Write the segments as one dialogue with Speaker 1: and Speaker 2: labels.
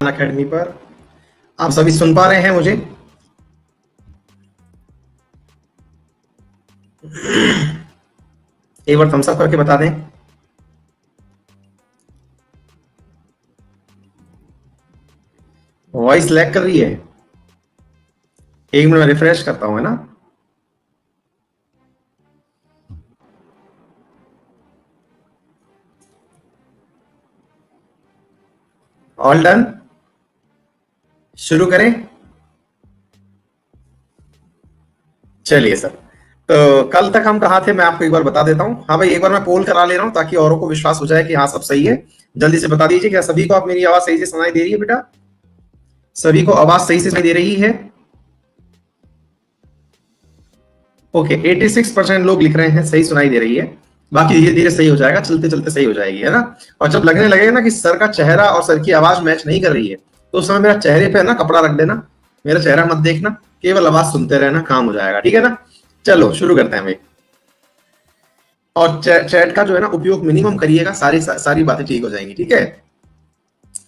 Speaker 1: Unacademy पर। आप सभी सुन पा रहे हैं मुझे? एक बार थम्स अप करके बता दें। वॉइस लैग कर रही है। एक मिनट में रिफ्रेश करता हूं, है ना। ऑल डन, शुरू करें। चलिए सर, तो कल तक हम कहाँ थे मैं आपको एक बार बता देता हूँ। हाँ भाई, एक बार मैं पोल करा ले रहा हूँ ताकि औरों को विश्वास हो जाए कि हाँ सब सही है। जल्दी से बता दीजिए, क्या सभी को आप मेरी आवाज सही से सुनाई दे रही है बेटा? सभी को आवाज सही से सुनाई दे रही है? ओके, 86% लोग लिख रहे हैं सही सुनाई दे रही है। बाकी धीरे धीरे सही हो जाएगा, चलते चलते सही हो जाएगी, है ना। और जब लगने लगेगा ना कि सर का चेहरा और सर की आवाज मैच नहीं कर रही है, तो उस समय मेरा चेहरे पे ना कपड़ा रख देना, मेरा चेहरा मत देखना, केवल आवाज सुनते रहना, काम हो जाएगा, ठीक है ना। चलो शुरू करते हैं भाई। और चैट का जो है ना उपयोग मिनिमम करिएगा, सारी बातें ठीक हो जाएंगी, ठीक है।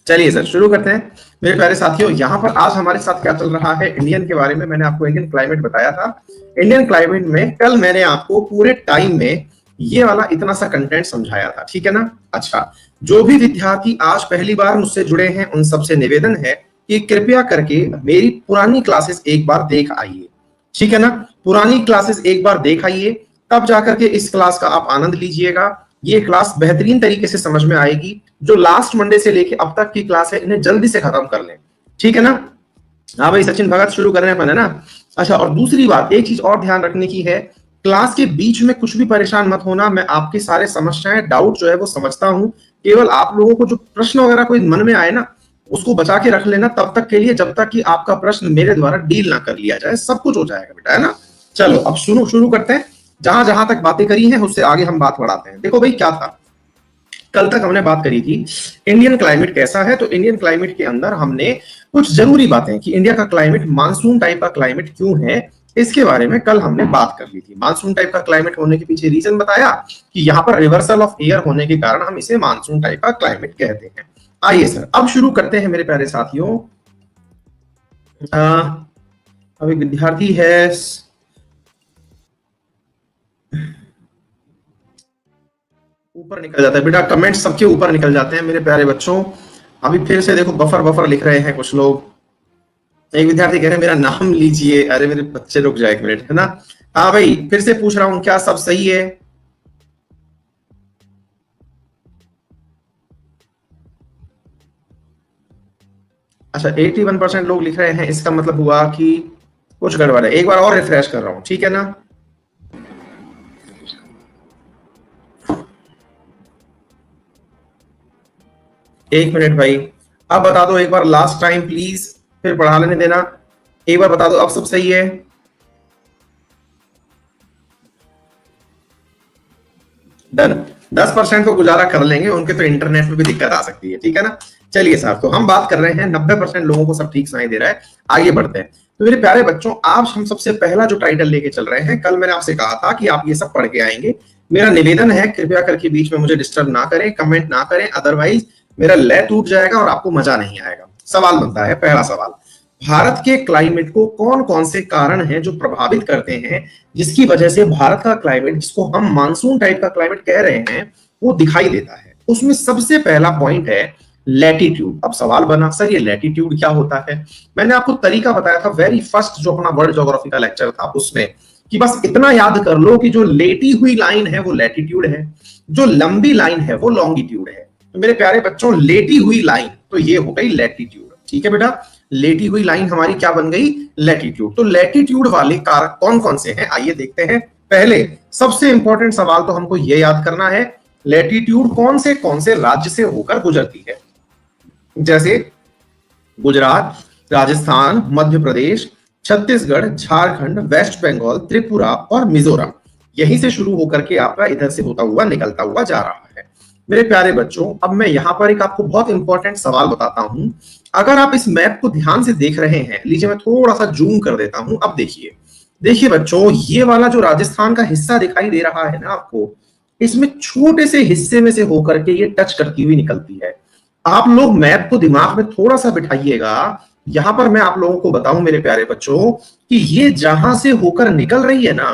Speaker 1: चलिए सर शुरू करते हैं। मेरे प्यारे साथियों, यहाँ पर आज हमारे साथ क्या चल रहा है, इंडियन के बारे में मैंने आपको इंडियन क्लाइमेट बताया था। इंडियन क्लाइमेट में कल मैंने आपको पूरे टाइम में ये वाला इतना सा कंटेंट समझाया था, ठीक है ना। अच्छा, जो भी विद्यार्थी आज पहली बार मुझसे जुड़े हैं उन सबसे निवेदन है कि कृपया करके मेरी पुरानी क्लासेस एक बार देख आइए, ठीक है ना। पुरानी क्लासेस एक बार देख आइए, तब जाकर के इस क्लास का आप आनंद लीजिएगा। ये क्लास बेहतरीन तरीके से समझ में आएगी। जो लास्ट मंडे से लेके अब तक की क्लास है, इन्हें जल्दी से खत्म कर लें, ठीक है ना। हाँ भाई सचिन भगत, शुरू कर रहे हैं अपन, है ना। अच्छा, और दूसरी बात, एक चीज और ध्यान रखने की है, क्लास के बीच में कुछ भी परेशान मत होना। मैं आपकी सारे समस्याएं, डाउट जो है वो समझता हूँ। केवल आप लोगों को जो प्रश्न वगैरह कोई मन में आए ना, उसको बचा के रख लेना तब तक के लिए, जब तक कि आपका प्रश्न मेरे द्वारा डील ना कर लिया जाए। सब कुछ हो जाएगा बेटा, है ना। चलो अब शुरू करते हैं। जहां जहां तक बातें करी हैं उससे आगे हम बात बढ़ाते हैं। देखो भाई, क्या था कल तक हमने बात करी थी इंडियन क्लाइमेट कैसा है। तो इंडियन क्लाइमेट के अंदर हमने कुछ जरूरी बातें कि इंडिया का क्लाइमेट मानसून टाइप का क्लाइमेट क्यों है, इसके बारे में कल हमने बात कर ली थी। मानसून टाइप का क्लाइमेट होने के पीछे रीजन बताया कि यहाँ पर रिवर्सल ऑफ एयर होने के कारण हम इसे मानसून टाइप का क्लाइमेट कहते हैं। आइए सर, अब शुरू करते हैं मेरे प्यारे साथियों। अब एक विद्यार्थी है, ऊपर निकल जाता है बेटा, कमेंट सबके ऊपर निकल जाते हैं मेरे प्यारे बच्चों। अभी फिर से देखो बफर बफर लिख रहे हैं कुछ लोग। एक विद्यार्थी कह रहे हैं मेरा नाम लीजिए। अरे मेरे बच्चे, रुक जाए एक मिनट, है ना। हाँ भाई, फिर से पूछ रहा हूं, क्या सब सही है? अच्छा, 81% लोग लिख रहे हैं, इसका मतलब हुआ कि कुछ गड़बड़ है। एक बार और रिफ्रेश कर रहा हूं, ठीक है ना। एक मिनट भाई, अब बता दो एक बार लास्ट टाइम प्लीज, फिर पढ़ा लेने देना। एक बार बता दो अब सब सही है? डन। 10% तो गुजारा कर लेंगे, उनके तो इंटरनेट में भी दिक्कत आ सकती है, ठीक है ना। चलिए साहब, तो हम बात कर रहे हैं 90% लोगों को सब ठीक सुनाई दे रहा है। आगे बढ़ते हैं। तो मेरे प्यारे बच्चों, आज हम सबसे पहला जो टाइटल लेके चल रहे हैं, कल मैंने आपसे कहा था कि आप ये सब पढ़ के आएंगे। मेरा निवेदन है, कृपया करके बीच में मुझे डिस्टर्ब ना करें, कमेंट ना करें, अदरवाइज मेरा लय टूट जाएगा और आपको मजा नहीं आएगा। सवाल बनता है, पहला सवाल, भारत के क्लाइमेट को कौन कौन से कारण हैं जो प्रभावित करते हैं, जिसकी वजह से भारत का क्लाइमेट, जिसको हम मानसून टाइप का क्लाइमेट कह रहे हैं, वो दिखाई देता है। उसमें सबसे पहला पॉइंट है लैटिट्यूड। अब सवाल बना, सर ये लैटिट्यूड क्या होता है? मैंने आपको तरीका बताया था वेरी फर्स्ट जो अपना वर्ल्ड ज्योग्राफी का लेक्चर था उसमें, कि बस इतना याद कर लो कि जो लेटी हुई लाइन है वो लैटिट्यूड है, जो लंबी लाइन है वो लॉन्गिट्यूड है। तो मेरे प्यारे बच्चों, लेटी हुई लाइन तो ये हो गई लैटिट्यूड, ठीक है बेटा। लेटी हुई लाइन हमारी क्या बन गई? लैटिट्यूड। तो लैटिट्यूड वाले कारक कौन कौन से हैं, आइए देखते हैं। पहले सबसे इंपॉर्टेंट सवाल तो हमको यह याद करना है, लैटिट्यूड कौन से राज्य से होकर गुजरती है। जैसे गुजरात, राजस्थान, मध्य प्रदेश, छत्तीसगढ़, झारखंड, वेस्ट बंगाल, त्रिपुरा और मिजोरम, यहीं से शुरू होकर के आपका इधर से होता हुआ निकलता हुआ जा रहा है। मेरे प्यारे बच्चों, अब मैं यहां पर एक आपको बहुत इंपॉर्टेंट सवाल बताता हूं। अगर आप इस मैप को ध्यान से देख रहे हैं, लीजिए मैं थोड़ा सा जूम कर देता हूं। अब देखिए बच्चों, ये वाला जो राजस्थान का हिस्सा दिखाई दे रहा है ना आपको, इसमें छोटे से हिस्से में से होकर के ये टच करती हुई निकलती है। आप लोग मैप को दिमाग में थोड़ा सा बिठाइएगा। यहां पर मैं आप लोगों को बताऊं मेरे प्यारे बच्चों कि ये जहां से होकर निकल रही है ना,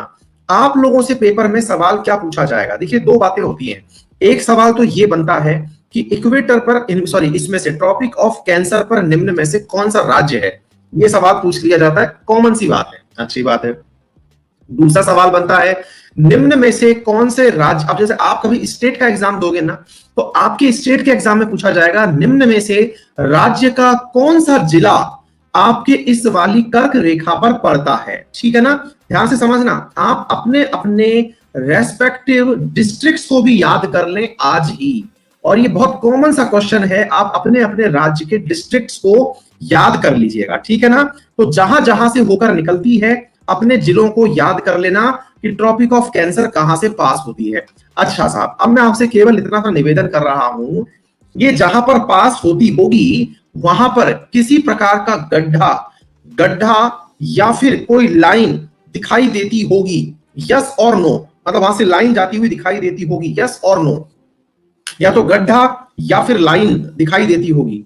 Speaker 1: आप लोगों से पेपर में सवाल क्या पूछा जाएगा। देखिए दो बातें होती हैं। एक सवाल तो ये बनता है कि इक्वेटर पर, सॉरी, इसमें से ट्रॉपिक ऑफ कैंसर पर निम्न में से कौन सा राज्य है, ये सवाल पूछ लिया जाता है। कॉमन सी बात है, अच्छी बात है। दूसरा सवाल बनता है निम्न में से कौन से राज्य, अब जैसे आप कभी स्टेट का एग्जाम दोगे ना, तो आपके स्टेट के एग्जाम में पूछा जाएगा निम्न में से राज्य का कौन सा जिला आपके इस वाली कर्क रेखा पर पड़ता है। ठीक है ना, ध्यान से समझना। आप अपने अपने रेस्पेक्टिव डिस्ट्रिक्ट्स को भी याद कर लें आज ही, और ये बहुत कॉमन सा क्वेश्चन है, आप अपने अपने राज्य के डिस्ट्रिक्ट्स को याद कर लीजिएगा। ठीक है ना, तो जहां जहां से होकर निकलती है अपने जिलों को याद कर लेना कि ट्रॉपिक ऑफ कैंसर कहां से पास होती है। अच्छा साहब, अब मैं आपसे केवल इतना सा निवेदन कर रहा हूं, ये जहां पर पास होती होगी वहां पर किसी प्रकार का गड्ढा गड्ढा या फिर कोई लाइन दिखाई देती होगी, यस और नो, मतलब वहां से लाइन जाती हुई दिखाई देती होगी, यस और नो, या तो गड्ढा या फिर लाइन दिखाई देती होगी।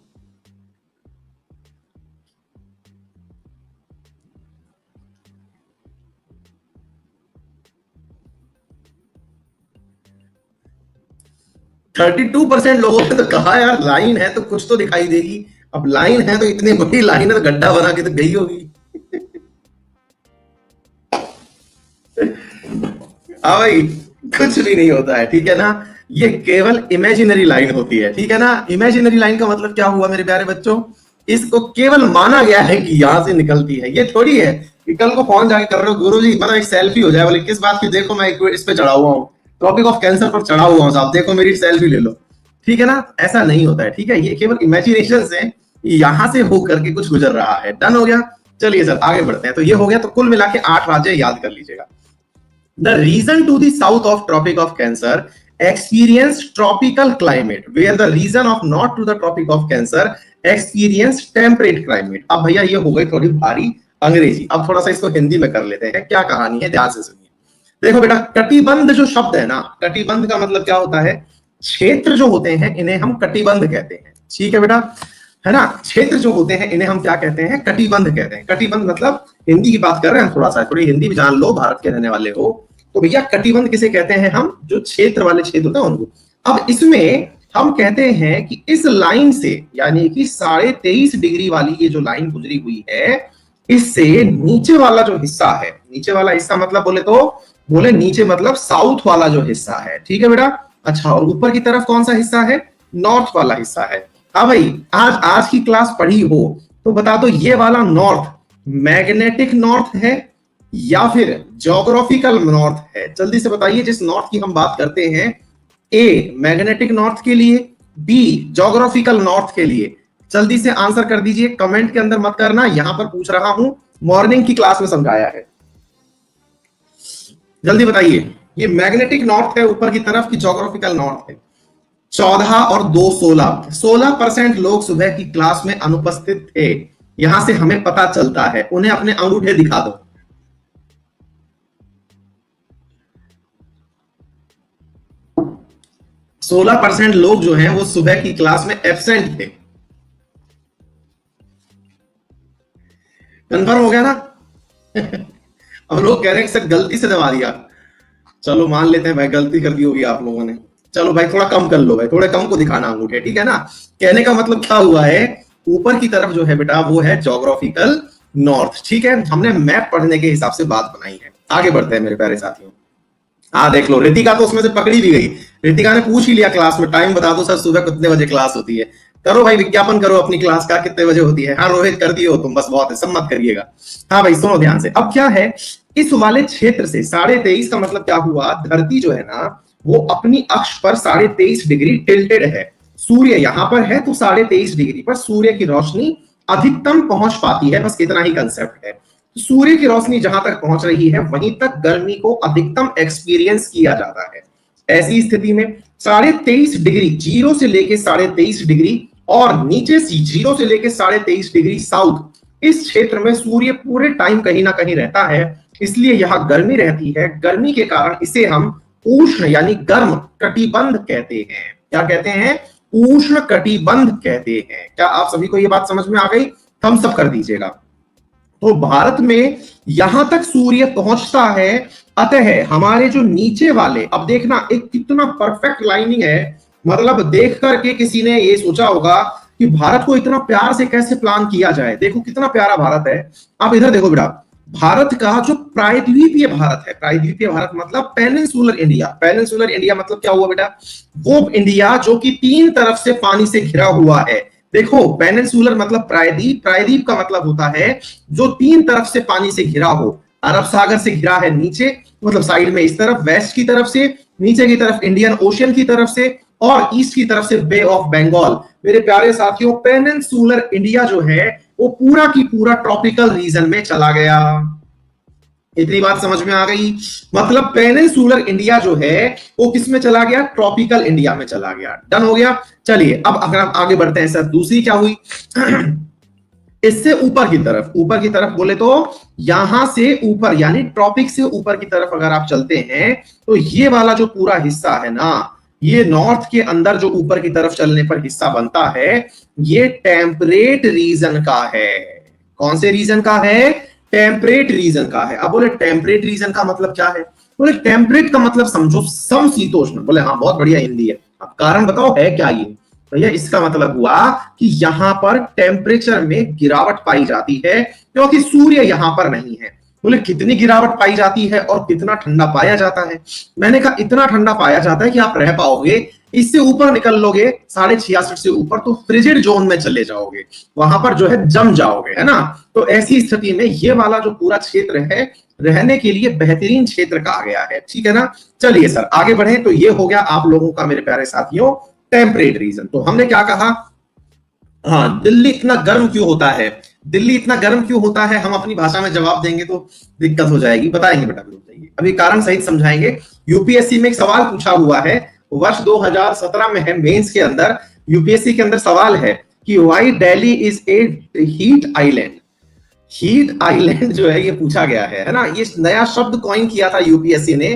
Speaker 1: 32% लोगों ने तो कहा यार लाइन है तो कुछ तो दिखाई देगी। अब लाइन है तो इतनी बड़ी लाइन है, गड्ढा बना के तो गई होगी। हाँ भाई, कुछ भी नहीं होता है, ठीक है ना, ये केवल इमेजिनरी लाइन होती है। ठीक है ना, इमेजिनरी लाइन का मतलब क्या हुआ मेरे प्यारे बच्चों, इसको केवल माना गया है कि यहां से निकलती है। ये थोड़ी है कि कल को फोन जाके कर रहे हो गुरुजी मतलब एक सेल्फी हो जाए, बोले किस बात की, देखो मैं इस पे चढ़ा हुआ हूँ, टॉपिक ऑफ कैंसर पर चढ़ा हुआ हूँ साहब, देखो मेरी सेल्फी ले लो। ठीक है ना, ऐसा नहीं होता है। ठीक है, ये केवल इमेजिनेशन से यहां से हो करके कुछ गुजर रहा है। डन हो गया, चलिए सर आगे बढ़ते हैं। तो ये हो गया, तो कुल मिला के 8 राज्य याद कर लीजिएगा। The region to the south of Tropic of Cancer experience tropical climate, where the region of north to the Tropic of Cancer experience temperate climate। अब भैया ये हो गई थोड़ी भारी अंग्रेजी, अब थोड़ा सा इसको हिंदी में कर लेते हैं। क्या कहानी है, ध्यान से सुनिए। देखो बेटा, कटिबंध जो शब्द है ना, कटिबंध का मतलब क्या होता है, क्षेत्र जो होते हैं इन्हें हम कटिबंध कहते हैं। ठीक है बेटा, है ना, क्षेत्र जो होते हैं इन्हें हम क्या कहते हैं, कटिबंध कहते हैं। कटिबंध मतलब हिंदी की बात कर रहे हैं, थोड़ा सा थोड़ी हिंदी भी जान लो, भारत के रहने वाले हो तो भैया कटिबंध किसे कहते हैं हम, जो क्षेत्र वाले क्षेत्र होते हैं उनको। अब इसमें हम कहते हैं कि इस लाइन से, यानी कि 23.5 डिग्री वाली ये जो लाइन गुजरी हुई है, इससे नीचे वाला जो हिस्सा है, नीचे वाला हिस्सा मतलब बोले नीचे मतलब साउथ वाला जो हिस्सा है। ठीक है बेटा, अच्छा, और ऊपर की तरफ कौन सा हिस्सा है, नॉर्थ वाला हिस्सा है। हाँ भाई, आज की क्लास पढ़ी हो तो बता दो, ये वाला नॉर्थ मैग्नेटिक नॉर्थ है या फिर ज्योग्राफिकल नॉर्थ है। जल्दी से बताइए, जिस नॉर्थ की हम बात करते हैं, ए मैग्नेटिक नॉर्थ के लिए, बी ज्योग्राफिकल नॉर्थ के लिए। जल्दी से आंसर कर दीजिए, कमेंट के अंदर मत करना, यहां पर पूछ रहा हूं, मॉर्निंग की क्लास में समझाया है। जल्दी बताइए, ये मैग्नेटिक नॉर्थ है ऊपर की तरफ की ज्योग्राफिकल नॉर्थ है। 14 और 2 16% लोग सुबह की क्लास में अनुपस्थित थे, यहां से हमें पता चलता है। उन्हें अपने अंगूठे दिखा दो। 16% लोग जो हैं वो सुबह की क्लास में एब्सेंट थे। कंफर्म हो गया ना? अब लोग कह रहे हैं कि सर गलती से दबा दिया। चलो मान लेते हैं भाई, गलती कर दी होगी आप लोगों ने। चलो भाई थोड़ा कम कर लो भाई, थोड़े कम को दिखाना अंगूठे, ठीक है ना। कहने का मतलब क्या हुआ है, ऊपर की तरफ जो है बेटा वो है ज्योग्राफिकल नॉर्थ। ठीक है, हमने मैप पढ़ने के हिसाब से बात बनाई है। आगे बढ़ते हैं मेरे प्यारे साथियों। हाँ देख लो, रितिका तो उसमें से पकड़ी भी गई। रितिका ने पूछ ही लिया क्लास में, टाइम बता दो सर सुबह कितने बजे क्लास होती है। करो भाई, विज्ञापन करो अपनी क्लास का, कितने बजे होती है। हाँ रोहित कर दिए हो तुम, बस बहुत है, सब मत करिएगा। हाँ भाई सुनो ध्यान से, अब क्या है, इस वाले क्षेत्र से 23.5 का मतलब क्या हुआ, धरती जो है ना वो अपनी अक्ष पर 23.5 डिग्री टिल्टेड है। सूर्य यहां पर है तो 23.5 डिग्री पर सूर्य की रोशनी अधिकतम पहुंच पाती है, बस इतना ही कंसेप्ट है। सूर्य की रोशनी जहां तक पहुंच रही है वहीं तक गर्मी को अधिकतम एक्सपीरियंस किया जाता है। ऐसी स्थिति में 23.5 डिग्री, 0 से लेके 23.5 डिग्री और नीचे 0 से लेके 23.5 डिग्री साउथ, इस क्षेत्र में सूर्य पूरे टाइम कहीं ना कहीं रहता है, इसलिए यहां गर्मी रहती है। गर्मी के कारण इसे हम उष्ण यानी गर्म कटिबंध कहते हैं। क्या कहते हैं, उष्ण कटिबंध कहते हैं। क्या आप सभी को ये बात समझ में आ गई? थम्स अप कर दीजिएगा। तो भारत में यहां तक सूर्य पहुंचता है, अतः हमारे जो नीचे वाले, अब देखना एक कितना परफेक्ट लाइनिंग है, मतलब देख करके किसी ने ये सोचा होगा कि भारत को इतना प्यार से कैसे प्लान किया जाए। देखो कितना प्यारा भारत है। आप इधर देखो बेटा, भारत का जो प्रायद्वीपीय भारत है, प्रायद्वीपीय भारत मतलब पेनिनसुलर इंडिया। पेनिनसुलर इंडिया मतलब क्या हुआ बेटा? वो इंडिया जो कि तीन तरफ से पानी से घिरा हुआ है। देखो पेनिनसुलर मतलब प्रायद्वीप, प्रायद्वीप का मतलब होता है जो तीन तरफ से पानी से घिरा हो। अरब सागर से घिरा है नीचे, मतलब साइड में इस तरफ वेस्ट की तरफ से, नीचे की तरफ इंडियन ओशियन की तरफ से, और ईस्ट की तरफ से बे ऑफ बंगाल। मेरे प्यारे साथियों, पेनिनसुलर इंडिया जो है वो पूरा की पूरा ट्रॉपिकल रीजन में चला गया। इतनी बात समझ में आ गई? मतलब पेनिनसुलर इंडिया जो है वो किस में चला गया? ट्रॉपिकल इंडिया में चला गया। डन हो गया। चलिए अब अगर हम आगे बढ़ते हैं सर, दूसरी क्या हुई? इससे ऊपर की तरफ बोले तो यहां से ऊपर यानी ट्रॉपिक से ऊपर की तरफ अगर आप चलते हैं तो ये वाला जो पूरा हिस्सा है ना, ये नॉर्थ के अंदर जो ऊपर की तरफ चलने पर हिस्सा बनता है, ये टेम्परेट रीजन का है। कौन से रीजन का है? टेम्परेट रीजन का है। अब बोले टेम्परेट रीजन का मतलब क्या है? बोले टेम्परेट का मतलब समझो समशीतोष्ण। बोले हाँ बहुत बढ़िया हिंदी है। अब कारण बताओ है क्या ये? भैया इसका मतलब हुआ कि यहां पर टेम्परेचर में गिरावट पाई जाती है क्योंकि सूर्य यहां पर नहीं है। बोले कितनी गिरावट पाई जाती है और कितना ठंडा पाया जाता है? मैंने कहा इतना ठंडा पाया जाता है कि आप रह पाओगे। इससे ऊपर निकल लोगे 66.5 से ऊपर तो फ्रिजिड जोन में चले जाओगे, वहां पर जो है जम जाओगे, है ना। तो ऐसी स्थिति में ये वाला जो पूरा क्षेत्र है रहने के लिए बेहतरीन क्षेत्र कहा गया है। ठीक है ना। चलिए सर आगे बढ़े। तो ये हो गया आप लोगों का मेरे प्यारे साथियों टेम्परेट रीजन। तो हमने क्या कहा? हाँ, दिल्ली इतना गर्म क्यों होता है? दिल्ली इतना गर्म क्यों होता है? हम अपनी भाषा में जवाब देंगे तो दिक्कत हो जाएगी। बताएंगे बेटा, बताइए, अभी कारण सहित समझाएंगे। यूपीएससी में एक सवाल पूछा हुआ है, वर्ष 2017 में है, मेंस के अंदर यूपीएससी के अंदर सवाल है कि why Delhi is a heat island. Heat island जो है ये पूछा गया है ना। ये नया शब्द कॉइन किया था यूपीएससी ने,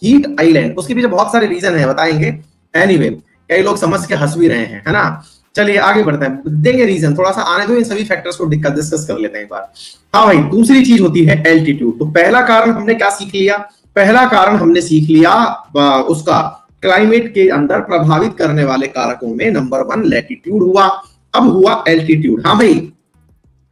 Speaker 1: हीट आइलैंड। उसके पीछे बहुत सारे रीजन है, बताएंगे। एनीवे कई लोग समझ के हंस भी रहे हैं, है ना। चलिए आगे बढ़ते हैं, देंगे रीजन, थोड़ा सा आने दो, इन सभी फैक्टर्स को डिस्कस कर लेते हैं एक बार। हाँ भाई, दूसरी चीज होती है एल्टीट्यूड। तो पहला कारण हमने क्या सीख लिया? पहला कारण हमने सीख लिया उसका क्लाइमेट के अंदर प्रभावित करने वाले कारकों में नंबर 1 लैटिट्यूड हुआ। अब हुआ एल्टीट्यूड। हाँ भाई,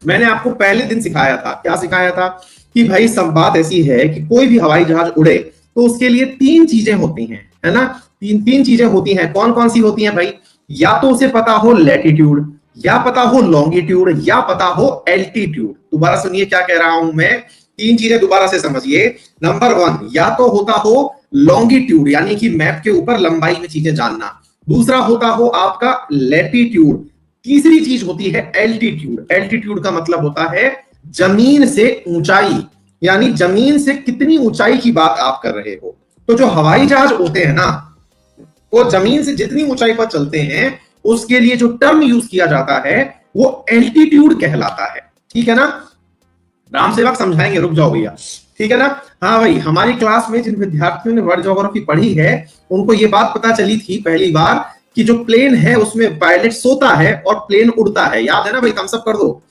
Speaker 1: मैंने आपको पहले दिन सिखाया था, क्या सिखाया था कि भाई सब बात ऐसी है कि कोई भी हवाई जहाज उड़े तो उसके लिए 3 चीजें होती हैं, है ना। तीन चीजें होती हैं। कौन कौन सी होती हैं भाई? या तो उसे पता हो लैटिट्यूड, या पता हो लॉन्गिट्यूड, या पता हो एल्टीट्यूड। दोबारा सुनिए क्या कह रहा हूं मैं, 3 चीजें दोबारा से समझिए। नंबर 1, या तो होता हो लॉन्गिट्यूड यानी कि मैप के ऊपर लंबाई में चीजें जानना। दूसरा होता हो आपका लैटिट्यूड। तीसरी चीज होती है एल्टीट्यूड। एल्टीट्यूड का मतलब होता है जमीन से ऊंचाई, यानी जमीन से कितनी ऊंचाई की बात आप कर रहे हो। तो जो हवाई जहाज होते हैं ना, वो जमीन से जितनी ऊंचाई पर चलते हैं उसके लिए जो टर्म यूज किया जाता है वो एल्टीट्यूड कहलाता है। ठीक है ना। राम सेवक समझाएंगे, रुक जाओ भैया। ठीक है ना। हाँ भाई, हमारी क्लास में जिन विद्यार्थियों ने वर्ल्ड ज्योग्राफी पढ़ी है उनको ये बात पता चली थी पहली बार कि जो प्लेन है उसमें पायलट सोता है और प्लेन उड़ता है। याद है ना भाई, थम्स अप कर दो।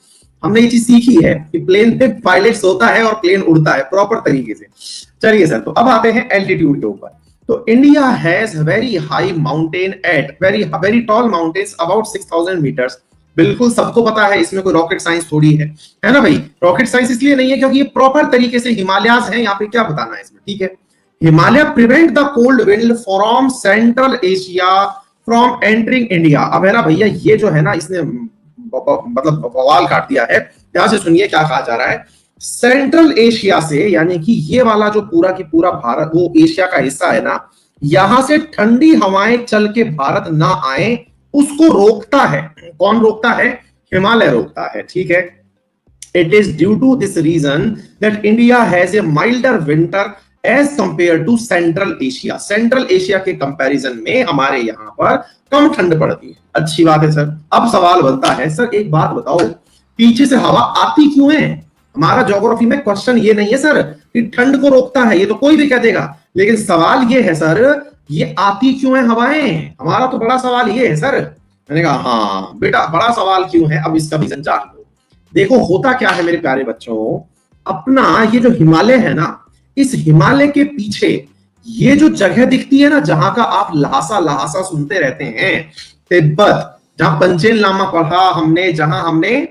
Speaker 1: हमने ये चीज सीखी है कि प्लेन में पायलट सोता है और प्लेन उड़ता है प्रॉपर तरीके से। चलिए सर, तो अब आते हैं एल्टीट्यूड के ऊपर। तो India has very high mountain at very tall mountains about 6000 metres. बिल्कुल सबको पता है, इसमें कोई रॉकेट साइंस थोड़ी है ना भाई। रॉकेट साइंस इसलिए नहीं है क्योंकि ये प्रॉपर तरीके से हिमालयाज हैं, यहाँ पे क्या बताना है इसमें। ठीक है, Himalaya prevent the cold wind from central Asia from entering India. अब है ना भैया, ये जो है ना इसने मतलब बवाल काट दिया है। ध्यान से सुनिए क्या कहा जा रहा है। सेंट्रल एशिया से, यानी कि ये वाला जो पूरा की पूरा भारत वो एशिया का हिस्सा है ना, यहां से ठंडी हवाएं चल के भारत ना आए उसको रोकता है। कौन रोकता है? हिमालय रोकता है। ठीक है। It is due to this reason that India has a milder winter as compare to central Asia. Central Asia के कंपैरिजन में हमारे यहाँ पर कम ठंड पड़ती है। अच्छी बात है सर। अब सवाल बनता है, सर एक बात बताओ, पीछे से हवा आती क्यों है? हमारा ज्योग्राफी में क्वेश्चन ये नहीं है सर कि ठंड को रोकता है, ये तो कोई भी कह देगा। लेकिन सवाल ये है सर, ये आती क्यों है हवाएं? हमारा तो बड़ा सवाल ये है सर। मैंने कहा हाँ बेटा बड़ा सवाल क्यों है, अब इसका रीजन जान लो। देखो होता क्या है मेरे प्यारे बच्चों, अपना ये जो हिमालय है ना, इस हिमालय के पीछे ये जो जगह दिखती है ना, जहां का आप लहासा लहासा सुनते रहते हैं, तिब्बत, जहां पंचेन लामा पढ़ा हमने, जहां हमने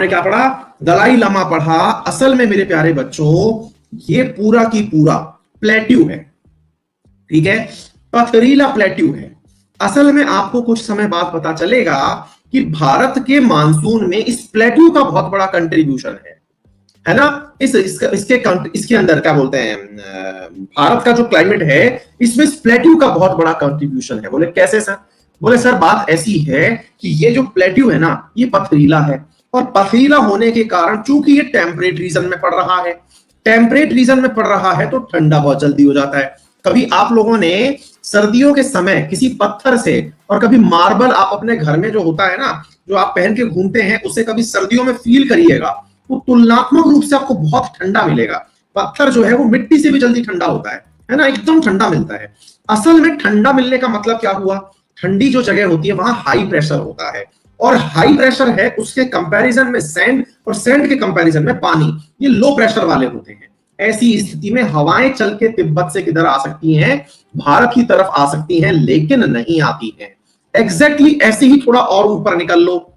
Speaker 1: क्या पढ़ा, दलाई लामा पढ़ा। असल में मेरे प्यारे बच्चों ये पूरा की पूरा प्लेट्यू है, ठीक है, पथरीला प्लेट्यू है। असल में आपको कुछ समय बाद पता चलेगा कि भारत के मानसून में इस प्लेट्यू का बहुत बड़ा कंट्रीब्यूशन है ना। इसके अंदर क्या बोलते हैं, भारत का जो क्लाइमेट है इसमें इस प्लेट्यू का बहुत बड़ा कंट्रीब्यूशन है। बोले कैसे सर? बोले सर बात ऐसी है कि ये जो प्लेट्यू है ना ये पथरीला है, और पथरीला होने के कारण चूंकि ये टेम्परेट रीजन में पड़ रहा है, टेम्परेट रीजन में पड़ रहा है तो ठंडा बहुत जल्दी हो जाता है। कभी आप लोगों ने सर्दियों के समय किसी पत्थर से, और कभी मार्बल आप अपने घर में जो होता है ना, जो आप पहन के घूमते हैं, उसे कभी सर्दियों में फील करिएगा, तो तुलनात्मक रूप से आपको बहुत ठंडा मिलेगा। पत्थर जो है वो मिट्टी से भी जल्दी ठंडा होता है ना, एकदम ठंडा मिलता है। असल में ठंडा मिलने का मतलब क्या हुआ, ठंडी जो जगह होती है वहां हाई प्रेशर होता है, और हाई प्रेशर है उसके कंपैरिजन में सैंड, और सैंड के कंपैरिजन में पानी, ये लो प्रेशर वाले होते हैं। ऐसी स्थिति में हवाएं चल के तिब्बत से किधर आ सकती हैं, भारत की तरफ आ सकती हैं, लेकिन नहीं आती हैं। एग्जैक्टली ऐसे ही थोड़ा और ऊपर निकल लो,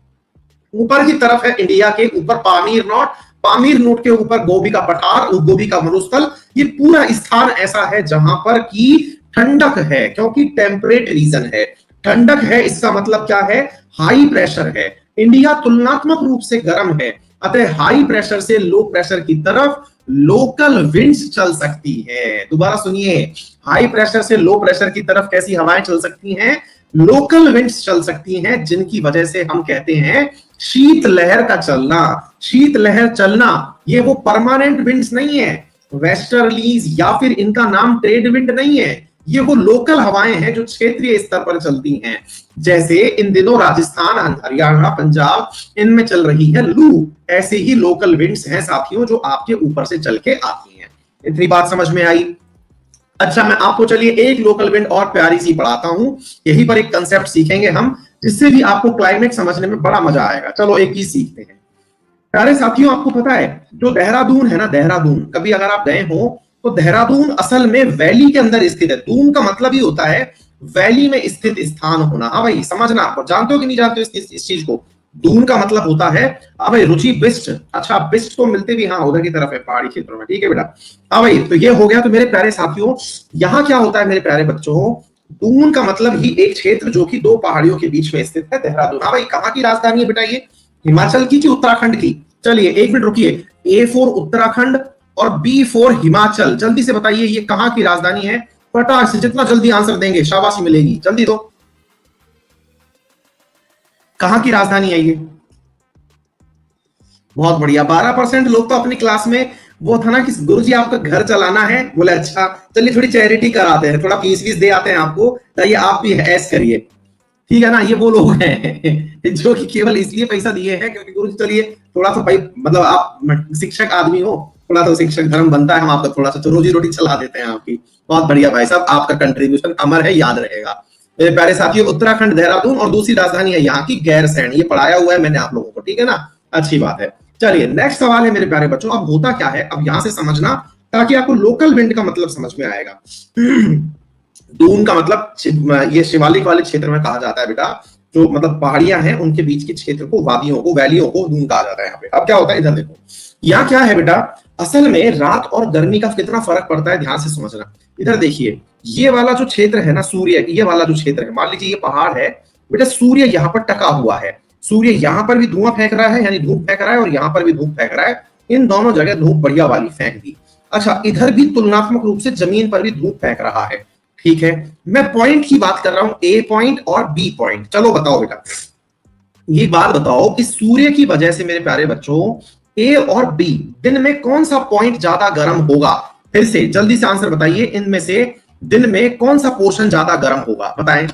Speaker 1: ऊपर की तरफ है इंडिया के ऊपर पामीर नोट, पामीर नोट के ऊपर गोभी का पठार, गोभी का मरुस्थल, ये पूरा स्थान ऐसा है जहां पर की ठंडक है, क्योंकि टेम्परेट रीजन है। ठंडक है इसका मतलब क्या है, हाई प्रेशर है। इंडिया तुलनात्मक रूप से गर्म है, अतः हाई प्रेशर से लो प्रेशर की तरफ लोकल विंड्स चल सकती है। दोबारा सुनिए, हाई प्रेशर से लो प्रेशर की तरफ कैसी हवाएं चल सकती हैं, लोकल विंड्स चल सकती हैं, जिनकी वजह से हम कहते हैं शीत लहर का चलना। शीत लहर चलना ये वो परमानेंट विंड्स नहीं है, वेस्टर्लीज या फिर इनका नाम ट्रेड विंड नहीं है, ये वो लोकल हवाएं हैं जो क्षेत्रीय स्तर पर चलती हैं। जैसे इन दिनों राजस्थान, हरियाणा, पंजाब इनमें चल रही है लू, ऐसे ही लोकल विंड्स हैं साथियों जो आपके ऊपर से चल के आती हैं। इतनी बात समझ में आई? अच्छा मैं आपको चलिए एक लोकल विंड और प्यारी सी पढ़ाता हूं, यहीं पर एक कंसेप्ट सीखेंगे हम, जिससे भी आपको क्लाइमेट समझने में बड़ा मजा आएगा। चलो एक ही सीखते हैं। प्यारे साथियों आपको पता है जो देहरादून है ना, देहरादून कभी अगर आप गए हो तो देहरादून असल में वैली के अंदर स्थित है। दून का मतलब ही होता है वैली में स्थित स्थान होना। हाँ भाई समझना, आप जानते हो कि नहीं जानते हो इस चीज को? दून का मतलब होता है, हाँ भाई रुचि बिस्ट, अच्छा बिस्ट तो मिलते भी हाँ उधर की तरफ है पहाड़ी क्षेत्रों में, ठीक है बेटा। हाँ भाई तो ये हो गया। तो मेरे प्यारे साथियों यहाँ क्या होता है मेरे प्यारे बच्चों, दून का मतलब ही एक क्षेत्र जो कि दो पहाड़ियों के बीच में स्थित है, देहरादून। हाँ भाई कहाँ की राजधानी है बेटा ये, हिमाचल की कि उत्तराखंड की? चलिए एक मिनट रुकिए, ए फॉर उत्तराखंड और बी फॉर हिमाचल, जल्दी से बताइए ये कहां की राजधानी है? फटाक से जितना जल्दी आंसर देंगे शाबाशी मिलेगी, जल्दी दो। कहां की राजधानी है ये? बहुत बढ़िया, 12% लोग तो अपनी क्लास में वो था ना कि गुरुजी आपका घर चलाना है, बोले अच्छा चलिए थोड़ी चैरिटी कराते हैं, थोड़ा फीस वीस दे आते हैं आपको, ताकि आप भी ऐश करिए, ठीक है ना। ये वो लोग हैं जो कि केवल इसलिए पैसा दिए हैं क्योंकि गुरु चलिए थोड़ा सा भाई, मतलब आप शिक्षक आदमी हो, थोड़ा सा शिक्षक धर्म बनता है, हम आपका थोड़ा सा तो रोजी रोटी चला देते हैं आपकी। बहुत बढ़िया भाई साहब, आपका कंट्रीब्यूशन अमर है, याद रहेगा। मेरे प्यारे साथियों उत्तराखंड देहरादून, और दूसरी राजधानी है यहाँ की गैरसैंण, ये पढ़ाया हुआ है मैंने आप लोगों को, ठीक है ना। अच्छी बात है। चलिए नेक्स्ट सवाल है मेरे प्यारे बच्चों, अब होता क्या है, अब यहां से समझना ताकि आपको लोकल विंड का मतलब समझ में आएगा। दून का मतलब ये शिवालिक वाले क्षेत्र में कहा जाता है बेटा, जो मतलब पहाड़ियां हैं उनके बीच के क्षेत्र को, वादियों को, वैलियों को दून कहा जाता है यहाँ पे। अब क्या होता है इधर देखो, यहाँ क्या है बेटा, असल में रात और गर्मी का कितना फर्क पड़ता है ध्यान से समझना। इधर देखिए ये वाला जो क्षेत्र है ना, सूर्य ये वाला जो क्षेत्र है, मान लीजिए ये पहाड़ है बेटा, सूर्य यहाँ पर टका हुआ है, सूर्य यहाँ पर भी धुआं फेंक रहा है, यानी धूप फेंक रहा है, और यहाँ पर भी धूप फेंक रहा है, इन दोनों जगह धूप बढ़िया वाली फेंक दी। अच्छा इधर भी तुलनात्मक रूप से जमीन पर भी धूप फेंक रहा है, ठीक है। मैं पॉइंट की बात कर रहा हूं, ए पॉइंट और बी पॉइंट। चलो बताओ बेटा, ये बात बताओ कि सूर्य की वजह से मेरे प्यारे बच्चों ए और बी दिन में कौन सा पॉइंट ज्यादा गर्म होगा? फिर से जल्दी से आंसर बताइए, इनमें से दिन में कौन सा पोर्शन ज्यादा गर्म होगा, बताएं।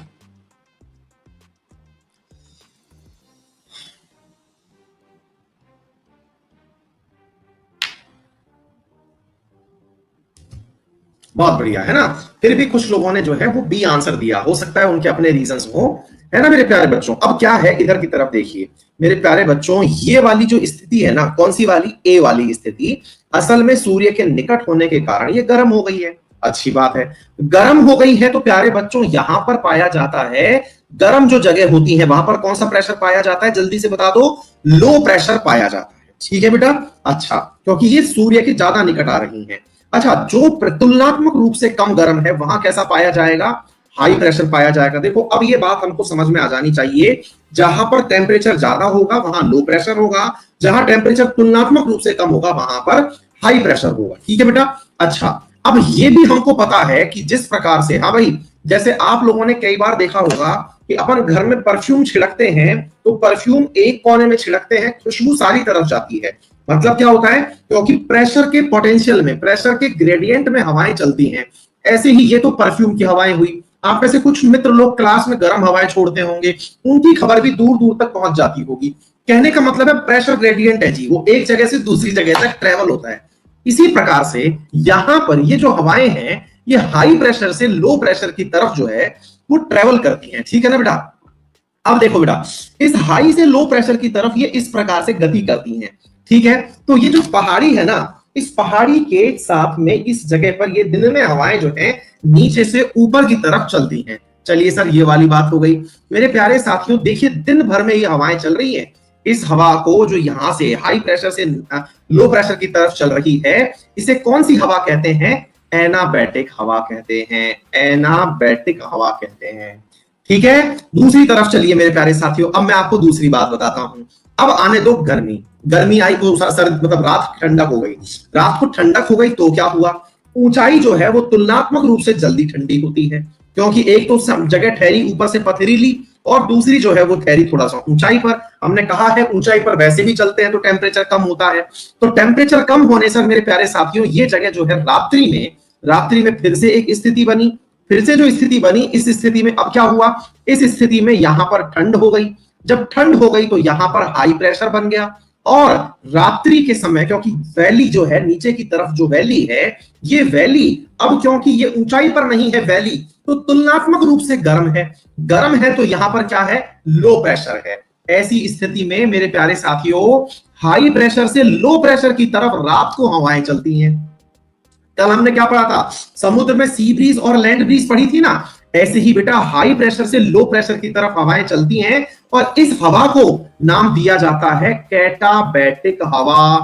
Speaker 1: बहुत बढ़िया है ना। फिर भी कुछ लोगों ने जो है वो बी आंसर दिया, हो सकता है उनके अपने रीजंस हो, है ना मेरे प्यारे बच्चों। अब क्या है, इधर की तरफ देखिए मेरे प्यारे बच्चों, ये वाली जो स्थिति है ना, कौन सी वाली, ए वाली स्थिति, असल में सूर्य के निकट होने के कारण ये गर्म हो गई है। अच्छी बात है, गर्म हो गई है तो प्यारे बच्चों यहां पर पाया जाता है, गर्म जो जगह होती है वहां पर कौन सा प्रेशर पाया जाता है, जल्दी से बता दो, लो प्रेशर पाया जाता है। ठीक है बेटा, अच्छा, क्योंकि ये सूर्य के ज्यादा निकट आ रही है। अच्छा, जो तुलनात्मक रूप से कम गर्म है वहां कैसा पाया जाएगा, हाई प्रेशर पाया जाएगा। देखो अब ये बात हमको समझ में आ जानी चाहिए, जहां पर टेम्परेचर ज्यादा होगा वहां लो प्रेशर होगा, जहां टेम्परेचर तुलनात्मक रूप से कम होगा वहां पर हाई प्रेशर होगा। ठीक है बेटा, अच्छा, अब ये भी हमको पता है कि जिस प्रकार से, हाँ भाई, जैसे आप लोगों ने कई बार देखा होगा कि अपन घर में परफ्यूम छिड़कते हैं तो परफ्यूम एक कोने में छिड़कते हैं, खुशबू सारी तरफ जाती है। मतलब क्या होता है, क्योंकि प्रेशर के पोटेंशियल में, प्रेशर के ग्रेडियंट में हवाएं चलती हैं। ऐसे ही ये तो परफ्यूम की हवाएं हुई। आप में से कुछ मित्र लोग क्लास में गर्म हवाएं छोड़ते होंगे, उनकी खबर भी दूर दूर तक पहुंच जाती होगी। कहने का मतलब है प्रेशर ग्रेडियंट है जी, वो एक जगह से दूसरी जगह तक ट्रेवल होता है। इसी प्रकार से यहां पर ये जो हवाएं हैं, ये हाई प्रेशर से लो प्रेशर की तरफ जो है वो ट्रेवल करती हैं। ठीक है ना बेटा। अब देखो बेटा, इस हाई से लो प्रेशर की तरफ ये इस प्रकार से गति करती हैं। ठीक है, तो ये जो पहाड़ी है ना, इस पहाड़ी के साथ में इस जगह पर ये दिन में हवाएं जो है नीचे से ऊपर की तरफ चलती हैं। चलिए सर, ये वाली बात हो गई। मेरे प्यारे साथियों देखिए, दिन भर में ये हवाएं चल रही है। इस हवा को जो यहां से हाई प्रेशर से लो प्रेशर की तरफ चल रही है, इसे कौन सी हवा कहते हैं, एनाबैटिक हवा कहते हैं, एनाबैटिक हवा कहते हैं। ठीक है, दूसरी तरफ चलिए मेरे प्यारे साथियों, अब मैं आपको दूसरी बात बताता हूं। अब आने दो गर्मी, गर्मी आई तो सर मतलब रात ठंडक हो गई, रात को ठंडक हो गई तो क्या हुआ, ऊंचाई जो है वो तुलनात्मक रूप से जल्दी ठंडी होती है, क्योंकि एक तो जगह ठहरी ऊपर से पथरीली, और दूसरी जो है वो ठहरी थोड़ा सा ऊंचाई पर। हमने कहा है ऊंचाई पर वैसे भी चलते हैं तो टेम्परेचर कम होता है। तो टेम्परेचर कम होने से मेरे प्यारे साथियों ये जगह जो है रात्रि में फिर से एक स्थिति बनी। फिर से जो स्थिति बनी, इस स्थिति में अब क्या हुआ, इस स्थिति में यहां पर ठंड हो गई। जब ठंड हो गई तो यहां पर हाई प्रेशर बन गया, और रात्रि के समय, क्योंकि वैली जो है नीचे की तरफ जो वैली है, ये वैली अब क्योंकि ये ऊंचाई पर नहीं है वैली, तो तुलनात्मक रूप से गर्म है। गर्म है तो यहां पर क्या है, लो प्रेशर है। ऐसी स्थिति में मेरे प्यारे साथियों हाई प्रेशर से लो प्रेशर की तरफ रात को हवाएं चलती हैं। कल हमने क्या पढ़ा था, समुद्र में सी ब्रीज और लैंड ब्रीज पढ़ी थी ना। ऐसे ही बेटा हाई प्रेशर से लो प्रेशर की तरफ हवाएं चलती हैं, और इस हवा को नाम दिया जाता है कैटाबैटिक हवा।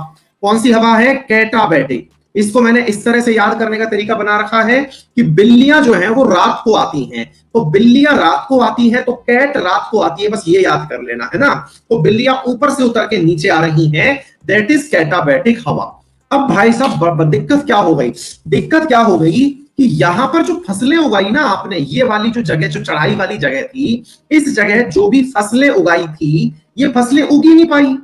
Speaker 1: कौन सी हवा है, कैटाबैटिक। इसको मैंने इस तरह से याद करने का तरीका बना रखा है कि बिल्लियां जो हैं वो रात को आती हैं, तो बिल्लियां रात को आती हैं तो कैट रात को आती है, बस ये याद कर लेना है ना। तो बिल्लियां ऊपर से उतर के नीचे आ रही हैं, दैट इज कैटाबैटिक हवा। अब भाई साहब दिक्कत क्या हो गई, दिक्कत क्या हो गई कि यहां पर जो फसलें उगाई ना आपने, ये वाली जो जगह, जो चढ़ाई वाली जगह थी, इस जगह जो भी फसलें उगाई थी ये फसलें उगी नहीं पाई।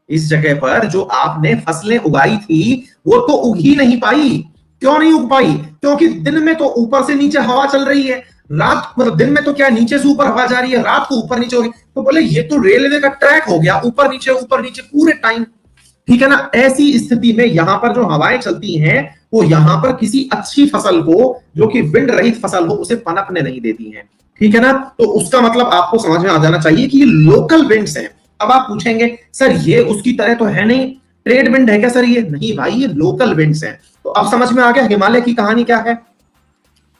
Speaker 1: इस जगह पर जो आपने फसलें उगाई थी वो तो उग ही नहीं पाई। क्यों नहीं उग पाई, क्योंकि दिन में तो ऊपर से नीचे हवा चल रही है, रात मतलब दिन में तो क्या नीचे से ऊपर हवा जा रही है, रात को ऊपर नीचे हो रही। तो बोले ये तो रेलवे का ट्रैक हो गया, ऊपर नीचे पूरे टाइम। ठीक है ना। ऐसी स्थिति में यहां पर जो हवाएं चलती हैं वो यहां पर किसी अच्छी फसल को, जो कि विंड रहित फसल हो, उसे पनपने नहीं देती हैं। ठीक है ना। तो उसका मतलब आपको समझ में आ जाना चाहिए कि ये लोकल विंड्स हैं। अब आप पूछेंगे सर ये उसकी तरह तो है नहीं, ट्रेड विंड है क्या सर, ये नहीं भाई, ये लोकल विंड्स हैं। तो अब समझ में आ गया हिमालय की कहानी क्या है।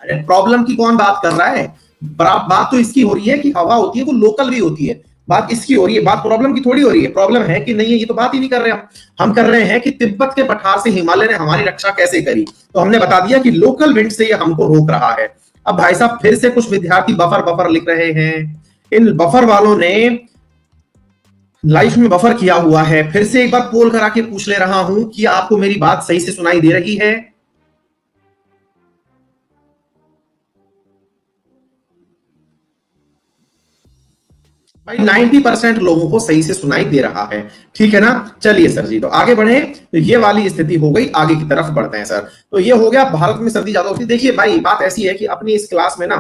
Speaker 1: अरे प्रॉब्लम की कौन बात कर रहा है, बात तो इसकी हो रही है कि हवा होती है वो लोकल भी होती है, बात इसकी हो रही है, बात प्रॉब्लम की थोड़ी हो रही है। प्रॉब्लम है कि नहीं है ये तो बात ही नहीं कर रहे हम कर रहे हैं कि तिब्बत के पठार से हिमालय ने हमारी रक्षा कैसे करी। तो हमने बता दिया कि लोकल विंड से ये हमको रोक रहा है। अब भाई साहब फिर से कुछ विद्यार्थी बफर लिख रहे हैं। इन बफर वालों ने लाइफ में बफर किया हुआ है। फिर से एक बार पोल करा के पूछ ले रहा हूं कि आपको मेरी बात सही से सुनाई दे रही है। भाई 90% लोगों को सही से सुनाई दे रहा है। ठीक है ना। चलिए सर जी, तो आगे बढ़े। तो ये वाली स्थिति हो गई, आगे की तरफ बढ़ते हैं सर। तो ये हो गया भारत में सर्दी ज्यादा होती है। देखिए भाई बात ऐसी है कि अपनी इस क्लास में ना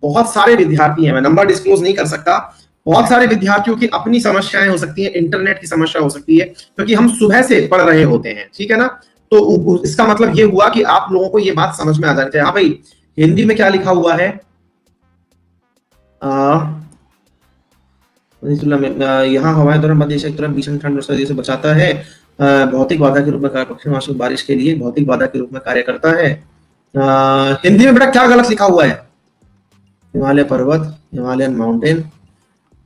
Speaker 1: बहुत सारे विद्यार्थी हैं, मैं नंबर डिस्क्लोज नहीं कर सकता। बहुत सारे विद्यार्थियों की अपनी समस्याएं हो सकती है, इंटरनेट की समस्या हो सकती है, क्योंकि हम सुबह से पढ़ रहे होते हैं। ठीक है ना। तो इसका मतलब ये हुआ कि आप लोगों को ये बात समझ में आ जानी चाहिए। हाँ भाई, हिंदी में क्या लिखा हुआ है? यहाँ हवाएं द्वारा मध्य एशिया की तरफ भीषण ठंड और सर्दी से बचाता है। भौतिक बाधा के रूप में पश्चिम मानसून बारिश के लिए भौतिक बाधा के रूप में कार्य करता है। हिंदी में बेटा क्या गलत लिखा हुआ है? हिमालय पर्वत, हिमालयन माउंटेन।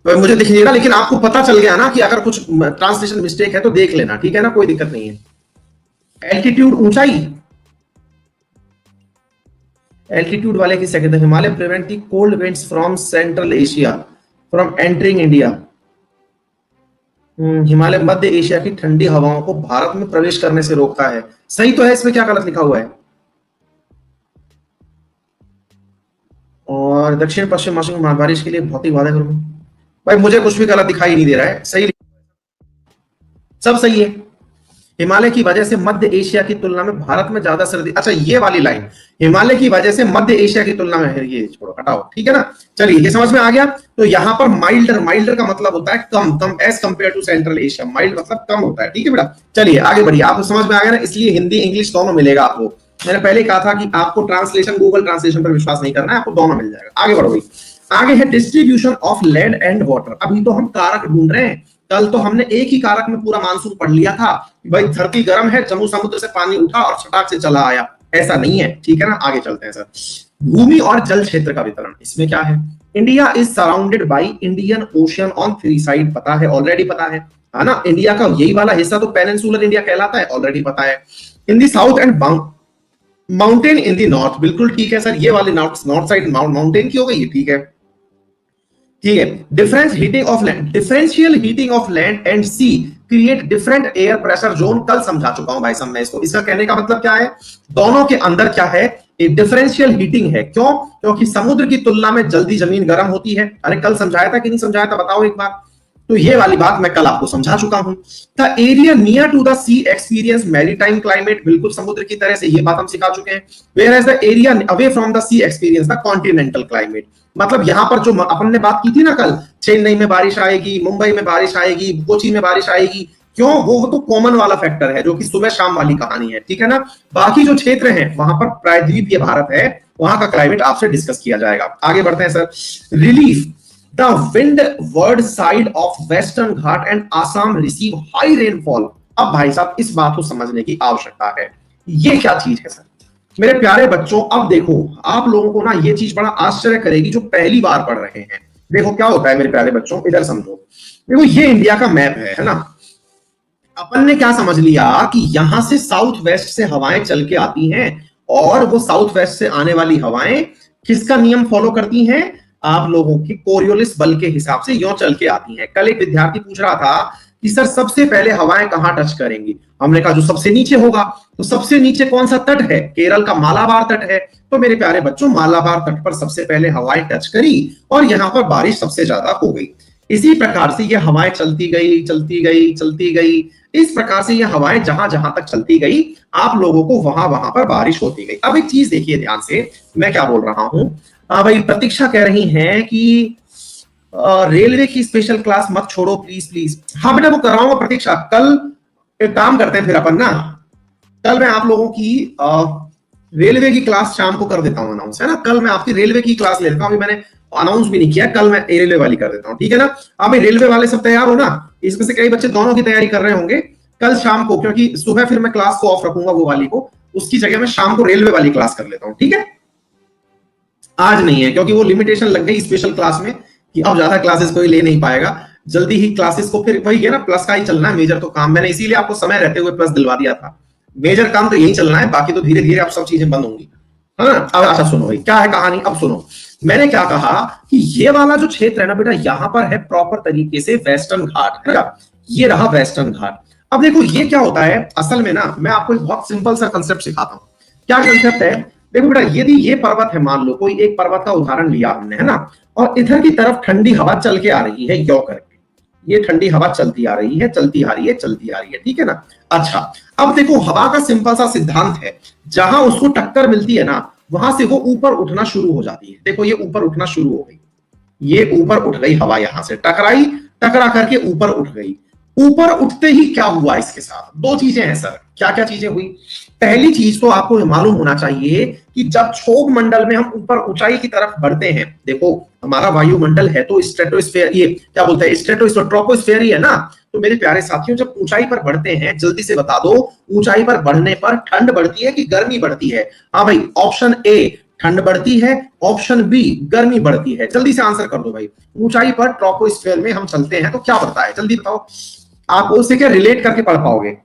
Speaker 1: तो मुझे दिख नहीं रहा, लेकिन आपको पता चल गया ना कि अगर कुछ ट्रांसलेशन मिस्टेक है तो देख लेना, ठीक है ना, कोई दिक्कत नहीं है। एल्टीट्यूड, ऊंचाई, एल्टीट्यूड वाले की second, Himalaya prevent the cold winds from central Asia from entering India. Himalaya Madhya Asia की ठंडी हवाओं को भारत में प्रवेश करने से रोकता है। सही तो है, इसमें क्या गलत लिखा हुआ है? और दक्षिण पश्चिम मानसून बारिश के लिए भौतिक बाधा। भाई मुझे कुछ भी गलत दिखाई नहीं दे रहा है, सही, सब सही है। हिमालय की वजह से मध्य एशिया की तुलना में भारत में ज्यादा सर्दी। अच्छा, ये वाली लाइन, हिमालय की वजह से मध्य एशिया की तुलना में है, ये छोड़ो, हटाओ, ठीक है ना। चलिए, ये समझ में आ गया। तो यहाँ पर माइल्डर, माइल्डर का मतलब होता है कम, कम as compare to central Asia, mild मतलब कम होता है, ठीक है बेटा। चलिए आगे बढ़िए, आपको समझ में आ गया ना, इसलिए हिंदी इंग्लिश दोनों मिलेगा आपको। मैंने पहले कहा था कि आपको ट्रांसलेशन, गूगल ट्रांसलेशन पर विश्वास नहीं करना है, आपको दोनों मिल जाएगा। आगे बढ़ो भाई, आगे है distribution of land and water. अभी तो हम कारक ढूंढ रहे हैं, कल तो हमने एक ही कारक में पूरा मानसून पढ़ लिया था, भाई धरती गर्म है, जम्मू समुद्र से पानी उठा और छटाक से चला आया, ऐसा नहीं है, ठीक है ना। आगे चलते हैं सर। भूमि और जल क्षेत्र का वितरण, इसमें क्या है? India is surrounded by Indian ocean on 3 side, पता है, ऑलरेडी पता है ना। इंडिया का यही वाला हिस्सा तो पेनिनसुलर इंडिया कहलाता है, ऑलरेडी पता है। In the south and mountain in the north, बिल्कुल ठीक है सर, ये वाली नॉर्थ साइड माउंटेन की हो गई, ठीक है, ठीक है। Difference heating of land, differential heating of land and sea create different air pressure zone, कल समझा चुका हूं भाई सब मैं इसको। इसका कहने का मतलब क्या है? दोनों के अंदर क्या है? एक डिफरेंशियल हीटिंग है। क्यों? क्योंकि समुद्र की तुलना में जल्दी जमीन गर्म होती है। अरे कल समझाया था कि नहीं समझाया था, बताओ एक बार। तो ये वाली बात मैं कल आपको समझा चुका हूं। The area near to the sea experience maritime climate, बिल्कुल समुद्र की तरह से, ये बात हम सिखा चुके हैं। Whereas the area away from the sea experience the continental climate, मतलब यहां पर जो अपन ने बात की थी ना कल, चेन्नई में बारिश आएगी, मुंबई में बारिश आएगी, कोची में बारिश आएगी, क्यों? वो तो कॉमन वाला फैक्टर है, जो कि सुबह शाम वाली कहानी है, ठीक है ना। बाकी जो क्षेत्र हैं वहां पर प्रायद्वीपीय भारत है, वहां का क्लाइमेट आपसे डिस्कस किया जाएगा। आगे बढ़ते हैं sir. Relief, the windward side of western Ghat and Assam receive high rainfall. अब भाई साहब इस बात को समझने की आवश्यकता है, ये क्या चीज है सर? मेरे प्यारे बच्चों, अब देखो आप लोगों को ना ये चीज बड़ा आश्चर्य करेगी जो पहली बार पढ़ रहे हैं। देखो क्या होता है मेरे प्यारे बच्चों, इधर समझो। देखो ये इंडिया का मैप है ना। अपन ने क्या समझ लिया कि यहां से साउथ वेस्ट से हवाएं चल के आती हैं, और वो साउथ वेस्ट से आने वाली हवाएं किसका नियम फॉलो करती हैं? आप लोगों की कोरियोलिस बल के हिसाब से यो चल के आती हैं। कल एक विद्यार्थी पूछ रहा था कि सर सबसे पहले हवाएं कहां टच करेंगी? हमने कहा जो सबसे नीचे होगा। तो सबसे नीचे कौन सा तट है? केरल का मालाबार तट है। तो मेरे प्यारे बच्चों, मालाबार तट पर सबसे पहले हवाएं टच करी और यहां पर बारिश सबसे ज्यादा हो गई। इसी प्रकार से ये हवाएं चलती गई, चलती गई, चलती गई। इस प्रकार से ये हवाएं जहां जहां तक चलती गई, आप लोगों को वहां वहां पर बारिश होती गई। अब एक चीज देखिए ध्यान से, मैं क्या बोल रहा हूं। भाई प्रतीक्षा कह रही हैं कि रेलवे की स्पेशल क्लास मत छोड़ो प्लीज प्लीज। हाँ बेटा वो कराऊंगा प्रतीक्षा। कल एक काम करते हैं फिर अपन ना, कल मैं आप लोगों की रेलवे की क्लास शाम को कर देता हूँ अनाउंस, है ना। कल मैं आपकी रेलवे की क्लास ले लेता हूँ, अभी मैंने अनाउंस भी नहीं किया, कल मैं रेलवे वाली कर देता हूँ, ठीक है ना। अब रेलवे वाले सब तैयार हो ना? इसमें से कई बच्चे दोनों की तैयारी कर रहे होंगे कल शाम को, क्योंकि सुबह फिर मैं क्लास को ऑफ रखूंगा वो वाली को, उसकी जगह मैं शाम को रेलवे वाली क्लास कर लेता हूँ, ठीक है। आज नहीं है क्योंकि वो लिमिटेशन लग गई स्पेशल क्लास में कि अब ज्यादा क्लासेस कोई ले नहीं पाएगा। जल्दी ही क्लासेस को फिर वही है ना, प्लस का ही चलना है, मेजर तो काम मैंने इसीलिए आपको समय रहते हुए प्लस दिलवा दिया था। मेजर काम तो यही चलना है, बाकी तो धीरे धीरे अब सब चीजें बंद होंगी, है ना। अब अच्छा सुनो भाई, क्या है कहानी, अब सुनो। मैंने क्या कहा कि ये वाला जो क्षेत्र है ना बेटा, यहां पर है प्रॉपर तरीके से वेस्टर्न घाट, है ना। ये रहा वेस्टर्न घाट। अब देखो ये क्या होता है असल में ना, मैं आपको एक बहुत सिंपल सा कंसेप्ट सिखाता हूँ। क्या कंसेप्ट है? देखो बेटा, यदि ये पर्वत है, मान लो कोई एक पर्वत का उदाहरण लिया हमने, है ना, और इधर की तरफ ठंडी हवा चल के आ रही है, यो करके ये ठंडी हवा चलती आ रही है, चलती आ रही है, चलती आ रही है, ठीक है ना। अच्छा, अब देखो हवा का सिंपल सा सिद्धांत है, जहां उसको टक्कर मिलती है ना, वहां से वो ऊपर उठना शुरू हो जाती है। देखो ये ऊपर उठना शुरू हो गई, ये ऊपर उठ गई हवा, यहां से टकराई, टकरा करके ऊपर उठ गई। ऊपर उठते ही क्या हुआ इसके साथ, दो चीजें हैं सर। क्या क्या चीजें हुई? पहली चीज तो आपको मालूम होना चाहिए कि जब क्षोभ मंडल में हम ऊपर ऊंचाई की तरफ बढ़ते हैं, देखो हमारा वायुमंडल है तो स्ट्रेटोस्फेयर, ये क्या बोलते हैं, स्ट्रेटोस्फेयर ट्रोपोस्फेयर ही है ना। तो मेरे प्यारे साथियों, जब ऊंचाई पर बढ़ते हैं, जल्दी से बता दो, ऊंचाई पर बढ़ने पर ठंड बढ़ती है कि गर्मी बढ़ती है? हाँ भाई, ऑप्शन ए ठंड बढ़ती है, ऑप्शन बी गर्मी बढ़ती है। जल्दी से आंसर कर दो भाई। ऊंचाई पर ट्रोपोस्फेयर में हम चलते हैं तो क्या बढ़ता है, जल्दी बताओ। आप उससे क्या रिलेट करके पढ़ पाओगे?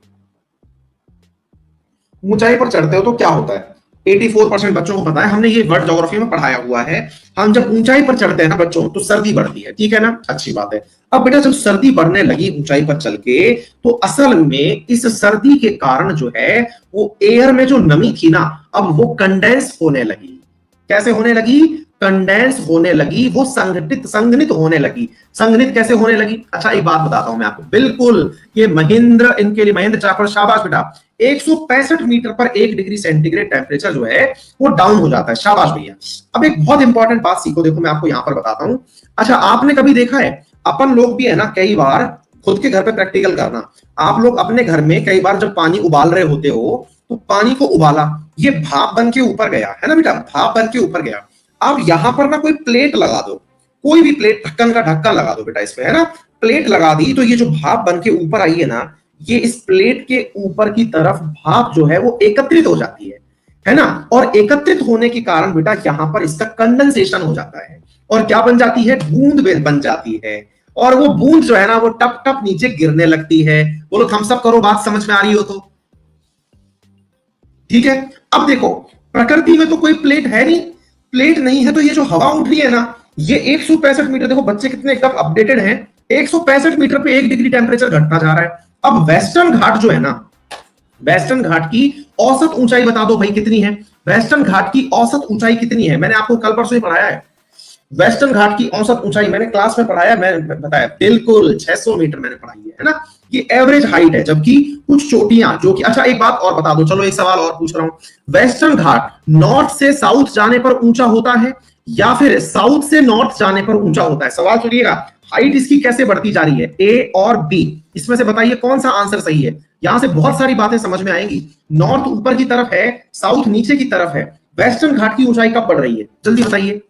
Speaker 1: ऊंचाई पर चढ़ते हो तो क्या होता है? 84% बच्चों को पता है, हमने ये वर्ड ज्योग्राफी में पढ़ाया हुआ है। हम जब ऊंचाई पर चढ़ते हैं ना बच्चों, तो सर्दी बढ़ती है, ठीक है ना, अच्छी बात है। अब बेटा जब सर्दी बढ़ने लगी ऊंचाई पर चल के, तो असल में इस सर्दी के कारण जो है वो एयर में जो नमी थी ना, अब वो कंडेंस होने लगी। कैसे होने लगी? कंडेंस होने लगी, वो संघटित संघनित होने लगी। संघनित कैसे होने लगी? अच्छा एक बात बताता हूं मैं आपको, बिल्कुल ये महेंद्र, इनके लिए महेंद्र चाकर, शाबाश बेटा। 165 मीटर पर 1 डिग्री सेंटीग्रेड टेम्परेचर जो है वो डाउन हो जाता है, शाबाश भैया। अब एक बहुत इंपॉर्टेंट बात सीखो, देखो मैं आपको यहां पर बताता हूं। अच्छा आपने कभी देखा है, अपन लोग भी है ना कई बार खुद के घर पे प्रैक्टिकल करना, आप लोग अपने घर में कई बार जब पानी उबाल रहे होते हो, तो पानी को उबाला, ये भाप बन के ऊपर गया है ना बेटा, भाप बन के ऊपर गया। अब यहां पर ना कोई प्लेट लगा दो, कोई भी प्लेट, ढक्कन का ढक्कन लगा दो बेटा इसमें, है ना। प्लेट लगा दी तो ये जो भाप बन के ऊपर आई है ना, ये इस प्लेट के ऊपर की तरफ भाप जो है वो एकत्रित हो जाती है ना। और एकत्रित होने के कारण बेटा यहां पर इसका कंडेंसेशन हो जाता है, और क्या बन जाती है? बूंद बन जाती है। और वो बूंद जो है ना वो टप टप नीचे गिरने लगती है। बोलो थम्स अप करो, बात समझ में आ रही हो तो। ठीक है, अब देखो प्रकृति में तो कोई प्लेट है नहीं, प्लेट नहीं है, तो ये जो हवा उठ रही है ना, ये 165 मीटर, देखो बच्चे कितने एकदम अपडेटेड हैं, 165 मीटर पे 1 डिग्री टेम्परेचर घटता जा रहा है। अब वेस्टर्न घाट जो है ना, वेस्टर्न घाट की औसत ऊंचाई बता दो भाई कितनी है? वेस्टर्न घाट की औसत ऊंचाई कितनी है? मैंने आपको कल परसों ही पढ़ाया है, वेस्टर्न घाट की औसत ऊंचाई मैंने क्लास में पढ़ाया, मैंने बताया, बिल्कुल 600 मीटर मैंने पढ़ाई है ना। ये एवरेज हाइट है, जबकि कुछ चोटियां जो कि, अच्छा एक बात और बता दो, चलो एक सवाल और पूछ रहा हूं। वेस्टर्न घाट नॉर्थ से साउथ जाने पर ऊंचा होता है या फिर साउथ से नॉर्थ जाने पर ऊंचा होता है? सवाल सुनिएगा, हाइट इसकी कैसे बढ़ती जा रही है, ए और बी, इसमें से बताइए कौन सा आंसर सही है। यहां से बहुत सारी बातें समझ में आएंगी। नॉर्थ ऊपर की तरफ है, साउथ नीचे की तरफ है, वेस्टर्न घाट की ऊंचाई कब बढ़ रही है, जल्दी बताइए।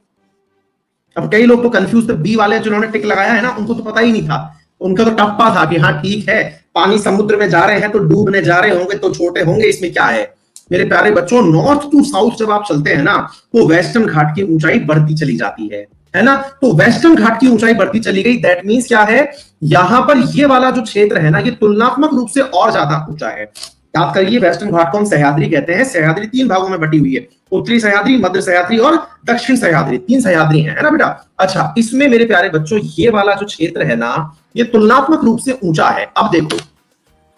Speaker 1: अब कई लोग तो कंफ्यूज थे, बी वाले जिन्होंने टिक लगाया है ना, उनको तो पता ही नहीं था, उनका तो टप्पा था कि हाँ ठीक है, पानी समुद्र में जा रहे हैं तो डूबने जा रहे होंगे तो छोटे होंगे, इसमें क्या है। मेरे प्यारे बच्चों, नॉर्थ टू साउथ जब आप चलते हैं ना, तो वेस्टर्न घाट की ऊंचाई बढ़ती चली जाती है ना। तो वेस्टर्न घाट की ऊंचाई बढ़ती चली गई, दैट मींस क्या है, यहां पर ये वाला जो क्षेत्र है ना, ये तुलनात्मक रूप से और ज्यादा ऊंचा है। याद करिए, वेस्टर्न घाट को हम सह्याद्री कहते हैं। सह्याद्री 3 भागों में बटी हुई है, उत्तरी सह्याद्री, मध्य सह्याद्री और दक्षिण सह्याद्री, 3 सह्याद्री है ना बेटा। अच्छा, इसमें मेरे प्यारे बच्चों ये वाला जो क्षेत्र है ना, ये तुलनात्मक रूप से ऊंचा है। अब देखो,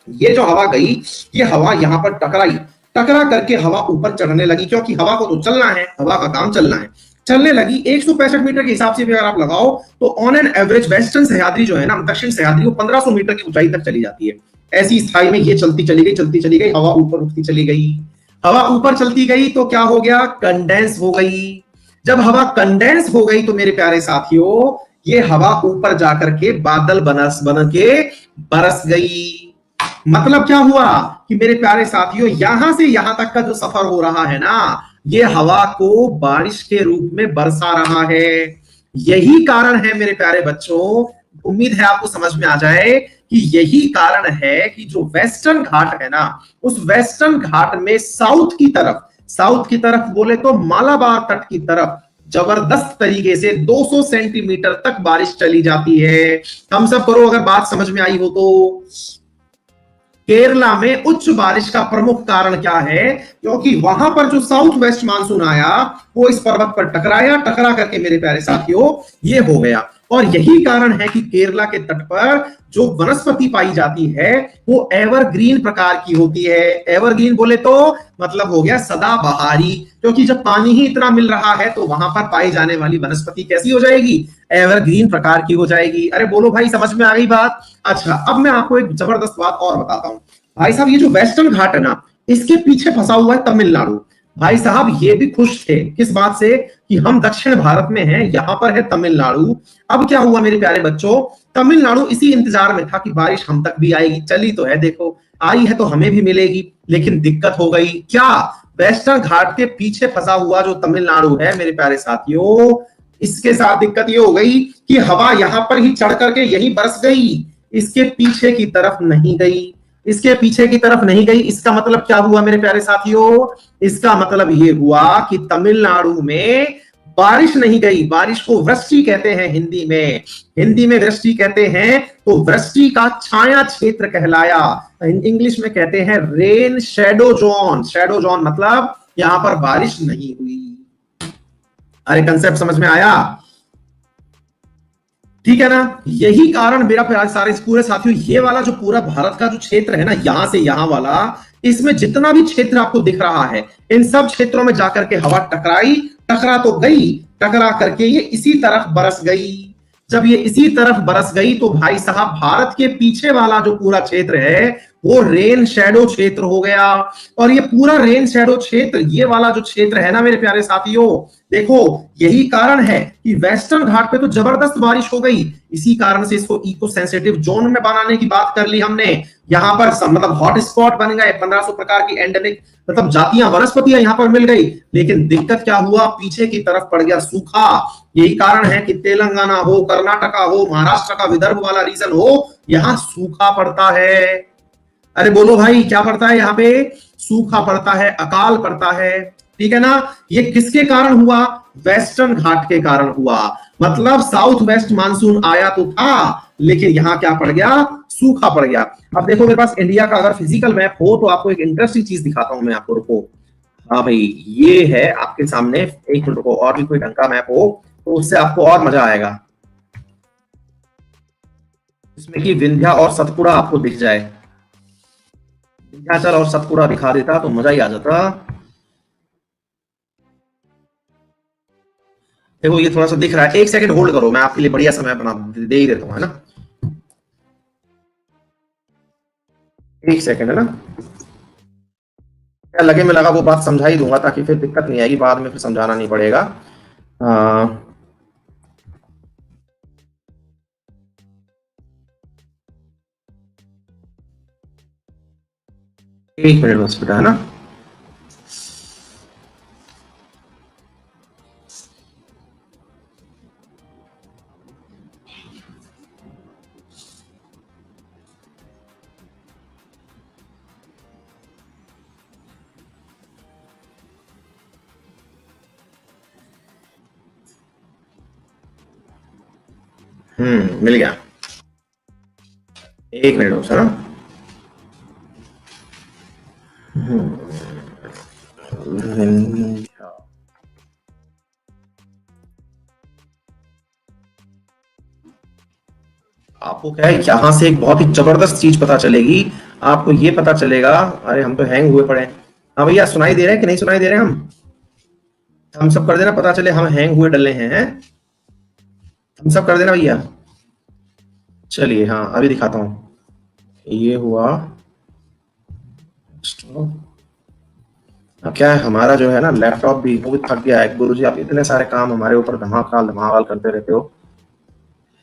Speaker 1: ये जो हवा गई, ये हवा यहां पर टकराई, टकरा करके हवा ऊपर चढ़ने लगी, क्योंकि हवा को तो चलना है, हवा का काम चलना है, चलने लगी। 165 मीटर के हिसाब से भी अगर आप लगाओ तो on an average western Sahyadri जो है ना, दक्षिण सह्याद्री, वो 1500 मीटर की ऊंचाई तक चली जाती है। ऐसी स्थाई में ये चलती चली गई, चलती चली गई, हवा ऊपर उठती चली गई। हवा ऊपर चलती गई तो क्या हो गया, कंडेंस हो गई। जब हवा कंडेंस हो गई तो मेरे प्यारे साथियों, ये हवा ऊपर जाकर के बादल बन के बरस गई। मतलब क्या हुआ कि मेरे प्यारे साथियों, यहां से यहां तक का जो सफर हो रहा है ना, ये हवा को बारिश के रूप में बरसा रहा है। यही कारण है मेरे प्यारे बच्चों, उम्मीद है आपको समझ में आ जाए कि यही कारण है कि जो वेस्टर्न घाट है ना, उस वेस्टर्न घाट में साउथ की तरफ बोले तो मालाबार तट की तरफ जबरदस्त तरीके से 200 सेंटीमीटर तक बारिश चली जाती है। हम सब करो अगर बात समझ में आई हो तो। केरला में उच्च बारिश का प्रमुख कारण क्या है, क्योंकि वहां पर जो साउथ वेस्ट मानसून आया वो इस पर्वत पर टकराया, टकरा करके मेरे प्यारे साथियों ये हो गया। और यही कारण है कि केरला के तट पर जो वनस्पति पाई जाती है वो एवरग्रीन प्रकार की होती है। एवरग्रीन बोले तो मतलब हो गया सदाबहारी, क्योंकि जब पानी ही इतना मिल रहा है तो वहां पर पाई जाने वाली वनस्पति कैसी हो जाएगी, एवरग्रीन प्रकार की हो जाएगी। अरे बोलो भाई, समझ में आ गई बात। अच्छा, अब मैं आपको एक जबरदस्त बात और बताता हूं भाई साहब। ये जो वेस्टर्न घाट है ना, इसके पीछे फंसा हुआ है तमिलनाडु। भाई साहब ये भी खुश थे किस बात से कि हम दक्षिण भारत में हैं, यहां पर है तमिलनाडु। अब क्या हुआ मेरे प्यारे बच्चों, तमिलनाडु इसी इंतजार में था कि बारिश हम तक भी आएगी, चली तो है देखो, आई है तो हमें भी मिलेगी, लेकिन दिक्कत हो गई क्या, वेस्टर्न घाट के पीछे फंसा हुआ जो तमिलनाडु है मेरे प्यारे साथियों, इसके साथ दिक्कत ये हो गई कि हवा यहां पर ही चढ़ करके यही बरस गई, इसके पीछे की तरफ नहीं गई, इसके पीछे की तरफ नहीं गई। इसका मतलब क्या हुआ मेरे प्यारे साथियों, इसका मतलब ये हुआ कि तमिलनाडु में बारिश नहीं गई। बारिश को वृष्टि कहते हैं हिंदी में, हिंदी में वृष्टि कहते हैं, तो वृष्टि का छाया क्षेत्र कहलाया। इंग्लिश में कहते हैं rain shadow zone, shadow zone मतलब यहां पर बारिश नहीं हुई। अरे कंसेप्ट समझ में आया, ठीक है ना। यही कारण मेरा प्यार सारे पूरे साथियों, ये वाला जो पूरा भारत का जो क्षेत्र है ना, यहां से यहां वाला, इसमें जितना भी क्षेत्र आपको दिख रहा है, इन सब क्षेत्रों में जाकर के हवा टकराई, टकरा तो गई, टकरा करके ये इसी तरफ बरस गई। जब ये इसी तरफ बरस गई तो भाई साहब भारत के पीछे वाला जो पूरा क्षेत्र है वो रेन शैडो क्षेत्र हो गया। और ये पूरा रेन शैडो क्षेत्र, ये वाला जो क्षेत्र है ना मेरे प्यारे साथियों, देखो यही कारण है कि वेस्टर्न घाट पे तो जबरदस्त बारिश हो गई, इसी कारण से इसको इको सेंसिटिव जोन में बनाने की बात कर ली हमने। यहाँ पर मतलब हॉट स्पॉट बन गए, 1500 प्रकार की एंडेमिक मतलब जातियां वनस्पतियां यहाँ पर मिल गई, लेकिन दिक्कत क्या हुआ, पीछे की तरफ पड़ गया सूखा। यही कारण है कि तेलंगाना हो, कर्नाटका हो, महाराष्ट्र का विदर्भ वाला रीजन हो, यहाँ सूखा पड़ता है। अरे बोलो भाई क्या पड़ता है यहाँ पे, सूखा पड़ता है, अकाल पड़ता है, ठीक है ना। ये किसके कारण हुआ, वेस्टर्न घाट के कारण हुआ। मतलब साउथ वेस्ट मानसून आया तो था, लेकिन यहां क्या पड़ गया, सूखा पड़ गया। अब देखो मेरे पास इंडिया का अगर फिजिकल मैप हो तो आपको एक इंटरेस्टिंग चीज दिखाता हूं मैं आपको, रुको। हाँ भाई ये है आपके सामने, एक मिनट रुको, और भी कोई ढंग का मैप हो तो उससे आपको और मजा आएगा, इसमें कि विंध्या और सतपुड़ा आपको दिख जाए, विंध्याचल और सतपुड़ा दिखा देता तो मजा ही आ जाता। देखो ये थोड़ा सा दिख रहा है, एक सेकंड होल्ड करो, मैं आपके लिए बढ़िया समय बना दे ही देता हूँ, है ना, एक सेकंड, है ना। क्या लगे में लगा वो बात समझा ही दूंगा, ताकि फिर दिक्कत नहीं आएगी, बाद में फिर समझाना नहीं पड़ेगा। एक मिनट बस बेटा, है ना। मिल गया, एक मिनट बस, है ना। आपको क्या है, यहां से एक बहुत ही जबरदस्त चीज पता चलेगी आपको, ये पता चलेगा, अरे हम तो हैंग हुए पड़े हैं। हाँ भैया सुनाई दे रहे हैं कि नहीं सुनाई दे रहे हैं, हम सब कर देना, पता चले हम हैंग हुए डले हैं, हम सब कर देना भैया। चलिए हाँ अभी दिखाता हूँ, ये हुआ। अब क्या है, हमारा जो है ना लैपटॉप भी वो भी थक गया है। गुरुजी आप इतने सारे काम हमारे ऊपर धमाकाल धमाकाल करते रहते हो,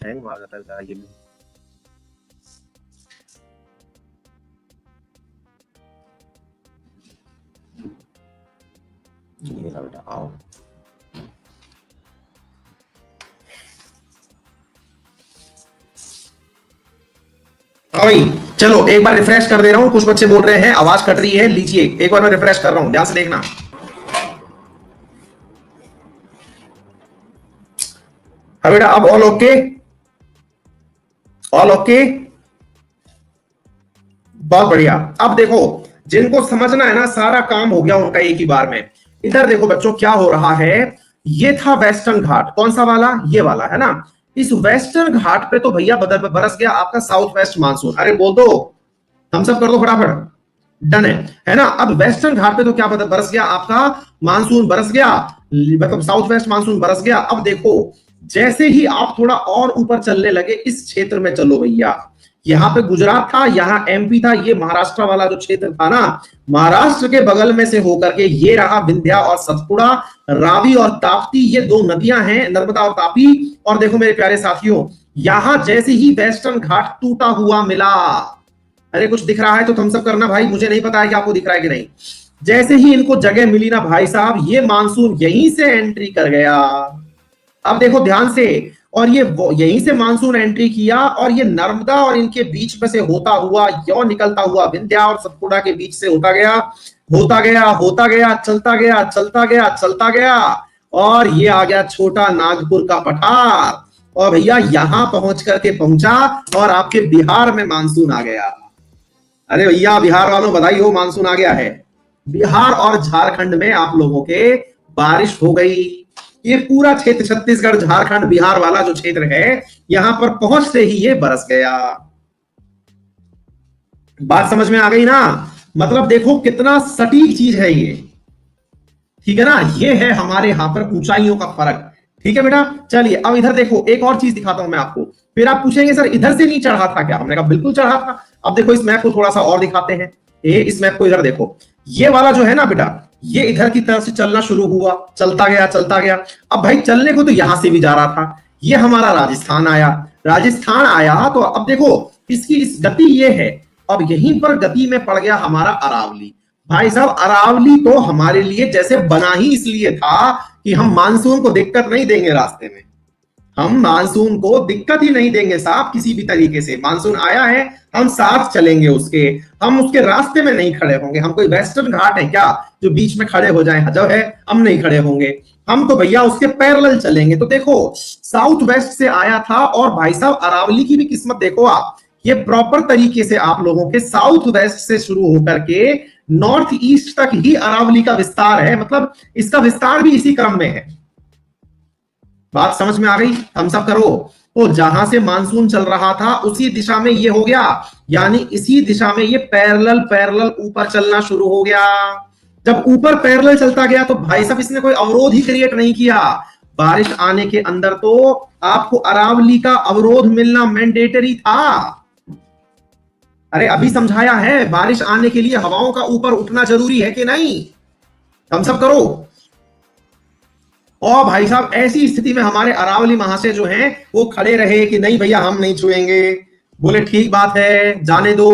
Speaker 1: हैंग मार जाता है बेचारा ये भी। ये ला बेटा आओ, भाई चलो एक बार रिफ्रेश कर दे रहा हूँ, कुछ बच्चे बोल रहे हैं आवाज कट रही है, लीजिए एक बार मैं रिफ्रेश कर रहा हूँ, ध्यान से देखना। हाँ बेटा अब ऑल ओके, ऑल ओके, बहुत बढ़िया। अब देखो जिनको समझना है ना, सारा काम हो गया उनका एक ही बार में। इधर देखो बच्चों क्या हो रहा है, ये था वेस्टर्न घाट, कौन सा वाला, ये वाला, है ना। इस वेस्टर्न घाट पे तो भैया बरस गया आपका साउथ वेस्ट मानसून, अरे बोल दो, हम सब कर दो फटाफट, डन है ना। अब वेस्टर्न घाट पे तो क्या बरस गया आपका, मानसून बरस गया, मतलब साउथ वेस्ट मानसून बरस गया। अब देखो जैसे ही आप थोड़ा और ऊपर चलने लगे, इस क्षेत्र में चलो भैया, यहाँ पे गुजरात था, यहाँ एमपी था, ये महाराष्ट्र वाला जो क्षेत्र था ना, महाराष्ट्र के बगल में से होकर के ये रहा विंध्या और सतपुड़ा, रावी और ताप्ती, ये दो नदियां हैं, नर्मदा और तापी। और देखो मेरे प्यारे साथियों, यहां जैसे ही वेस्टर्न घाट टूटा हुआ मिला, अरे कुछ दिख रहा है तो थम्स अप करना भाई, मुझे नहीं पता है कि आपको दिख रहा है कि नहीं। जैसे ही इनको जगह मिली ना भाई साहब, ये मानसून यहीं से एंट्री कर गया। अब देखो ध्यान से, और ये यहीं से मानसून एंट्री किया, और ये नर्मदा और इनके बीच में से होता हुआ यो निकलता हुआ विंध्या और सतपुड़ा के बीच से होता गया, होता गया, होता गया, चलता गया, चलता गया, चलता गया, और ये आ गया छोटा नागपुर का पठार। और भैया यहां पहुंच करके पहुंचा और आपके बिहार में मानसून आ गया। अरे भैया बिहार वालों बधाई हो, मानसून आ गया है। बिहार और झारखंड में आप लोगों के बारिश हो गई। ये पूरा क्षेत्र छत्तीसगढ़ झारखंड बिहार वाला जो क्षेत्र है, यहां पर पहुंचते ही ये बरस गया। बात समझ में आ गई ना? मतलब देखो कितना सटीक चीज है ये, ठीक है ना? ये है हमारे यहां पर ऊंचाइयों का फर्क। ठीक है बेटा, चलिए अब इधर देखो, एक और चीज दिखाता हूं मैं आपको। फिर आप पूछेंगे सर इधर से नहीं चढ़ा था क्या? हमने कहा बिल्कुल चढ़ा था। अब देखो इस मैप को थोड़ा सा और दिखाते हैं। इस मैप को इधर देखो, ये वाला जो है ना बेटा, ये इधर की तरफ से चलना शुरू हुआ, चलता गया, चलता गया। अब भाई चलने को तो यहां से भी जा रहा था, ये हमारा राजस्थान आया। राजस्थान आया तो अब देखो इसकी इस गति ये है, अब यहीं पर गति में पड़ गया हमारा अरावली। भाई साहब अरावली तो हमारे लिए जैसे बना ही इसलिए था कि हम मानसून को दिक्कत नहीं देंगे रास्ते में, हम मानसून को दिक्कत ही नहीं देंगे साहब किसी भी तरीके से। मानसून आया है, हम साथ चलेंगे उसके, हम उसके रास्ते में नहीं खड़े होंगे। हम कोई वेस्टर्न घाट है क्या जो बीच में खड़े हो जाए? जब है हम नहीं खड़े होंगे, हम तो भैया उसके पैरेलल चलेंगे। तो देखो साउथ वेस्ट से आया था, और भाई साहब अरावली की भी किस्मत देखो आप, ये प्रॉपर तरीके से आप लोगों के साउथ वेस्ट से शुरू होकर के नॉर्थ ईस्ट तक ही अरावली का विस्तार है, मतलब इसका विस्तार भी इसी क्रम में है। बात समझ में आ गई? हम सब करो। तो जहां से मानसून चल रहा था उसी दिशा में ये हो गया, यानी इसी दिशा में ये पैरेलल पैरेलल ऊपर चलना शुरू हो गया। जब ऊपर पैरेलल चलता गया तो भाई साहब इसने कोई अवरोध ही क्रिएट नहीं किया। बारिश आने के अंदर तो आपको अरावली का अवरोध मिलना मैंडेटरी था। अरे अभी समझाया है, बारिश आने के लिए हवाओं का ऊपर उठना जरूरी है कि नहीं? हम सब करो। और भाई साहब ऐसी स्थिति में हमारे अरावली महाशय जो हैं वो खड़े रहे कि नहीं भैया हम नहीं छुएंगे। बोले ठीक बात है, जाने दो।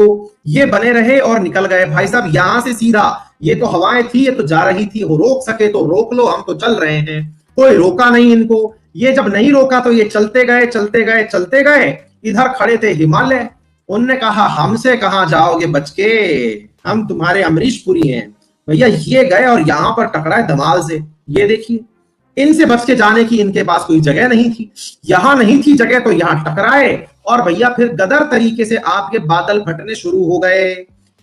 Speaker 1: ये बने रहे और निकल गए। भाई साहब यहां से सीधा, ये तो हवाएं थी, ये तो जा रही थी, वो रोक सके तो रोक लो, हम तो चल रहे हैं। कोई रोका नहीं इनको। ये जब नहीं रोका तो ये चलते गए, चलते गए, चलते गए। इधर खड़े थे हिमालय, उनने कहा हमसे कहां जाओगे बच के, हम तुम्हारे अमरीश पुरी हैं। भैया ये गए और यहां पर टकराए धमाल से। ये देखिए, इनसे बच के जाने की इनके पास कोई जगह नहीं थी, यहां नहीं थी जगह तो यहां टकराए, और भैया फिर गदर तरीके से आपके बादल फटने शुरू हो गए।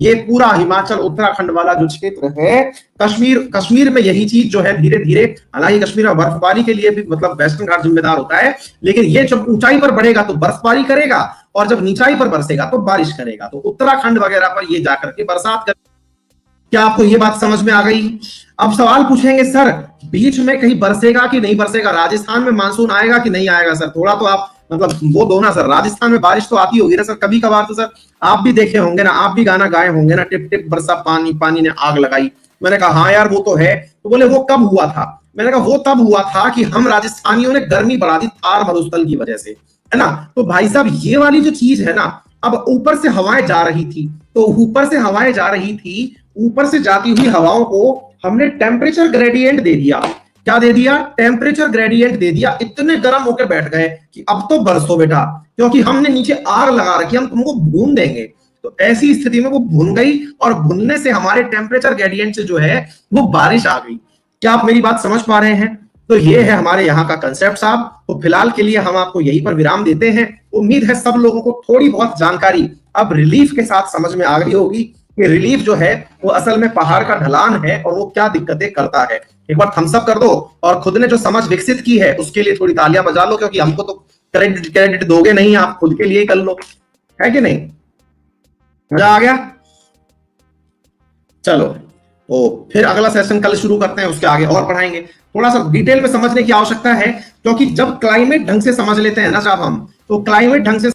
Speaker 1: ये पूरा हिमाचल उत्तराखंड वाला जो क्षेत्र है, कश्मीर में यही चीज जो है धीरे धीरे, हालांकि कश्मीर में बर्फबारी के लिए भी मतलब वेस्टर्न घाट जिम्मेदार होता है, लेकिन ये जब ऊंचाई पर बढ़ेगा तो बर्फबारी करेगा, और जब नीचाई पर बरसेगा तो बारिश करेगा। तो उत्तराखंड वगैरह पर ये जाकर के बरसात कर। क्या आपको ये बात समझ में आ गई? अब सवाल पूछेंगे सर बीच में कहीं बरसेगा कि नहीं बरसेगा, राजस्थान में मानसून आएगा कि नहीं आएगा? सर थोड़ा तो आप मतलब वो दो ना सर, राजस्थान में बारिश तो आती होगी ना सर कभी कभार, तो सर आप भी देखे होंगे ना, आप भी गाना गाए होंगे ना, टिप टिप बरसा पानी पानी ने आग लगाई। मैंने कहा हाँ यार वो तो है। तो बोले वो कब हुआ था? मैंने कहा वो तब हुआ था कि हम राजस्थानियों ने गर्मी बढ़ा दी थार मरुस्थल की वजह से, है ना। तो भाई साहब ये वाली जो चीज है ना, अब ऊपर से हवाएं जा रही थी, तो ऊपर से हवाएं जा रही थी, ऊपर से जाती हुई हवाओं को हमने टेम्परेचर ग्रेडियंट दे दिया। क्या दे दिया? टेम्परेचर ग्रेडियंट दे दिया। इतने गर्म होकर बैठ गए कि अब तो बरसो बेटा, क्योंकि हमने नीचे आग लगा रखी, हम तुमको भून देंगे। तो ऐसी स्थिति में वो भून गई, और भूनने से हमारे टेम्परेचर ग्रेडियंट से जो है वो बारिश आ गई। क्या आप मेरी बात समझ पा रहे हैं? तो ये है हमारे यहाँ का कंसेप्ट साहब। तो फिलहाल के लिए हम आपको यहीं पर विराम देते हैं। उम्मीद है सब लोगों को थोड़ी बहुत जानकारी अब रिलीफ के साथ समझ में आ गई होगी कि रिलीफ जो है वो असल में पहाड़ का ढलान है और वो क्या दिक्कतें करता है। एक बार थम्स अप कर दो, और खुद ने जो समझ विकसित की है उसके लिए थोड़ी तालियां बजा लो, क्योंकि हमको तो क्रेडिट दोगे नहीं, आप खुद के लिए ही कर लो, है कि नहीं? मजा आ गया? चलो तो फिर अगला सेशन कल शुरू करते हैं, उसके आगे और पढ़ाएंगे। थोड़ा सा डिटेल में समझने की आवश्यकता है, क्योंकि जब क्लाइमेट ढंग से समझ लेते हैं ना साहब हम, तो क्लाइमेट ढंग से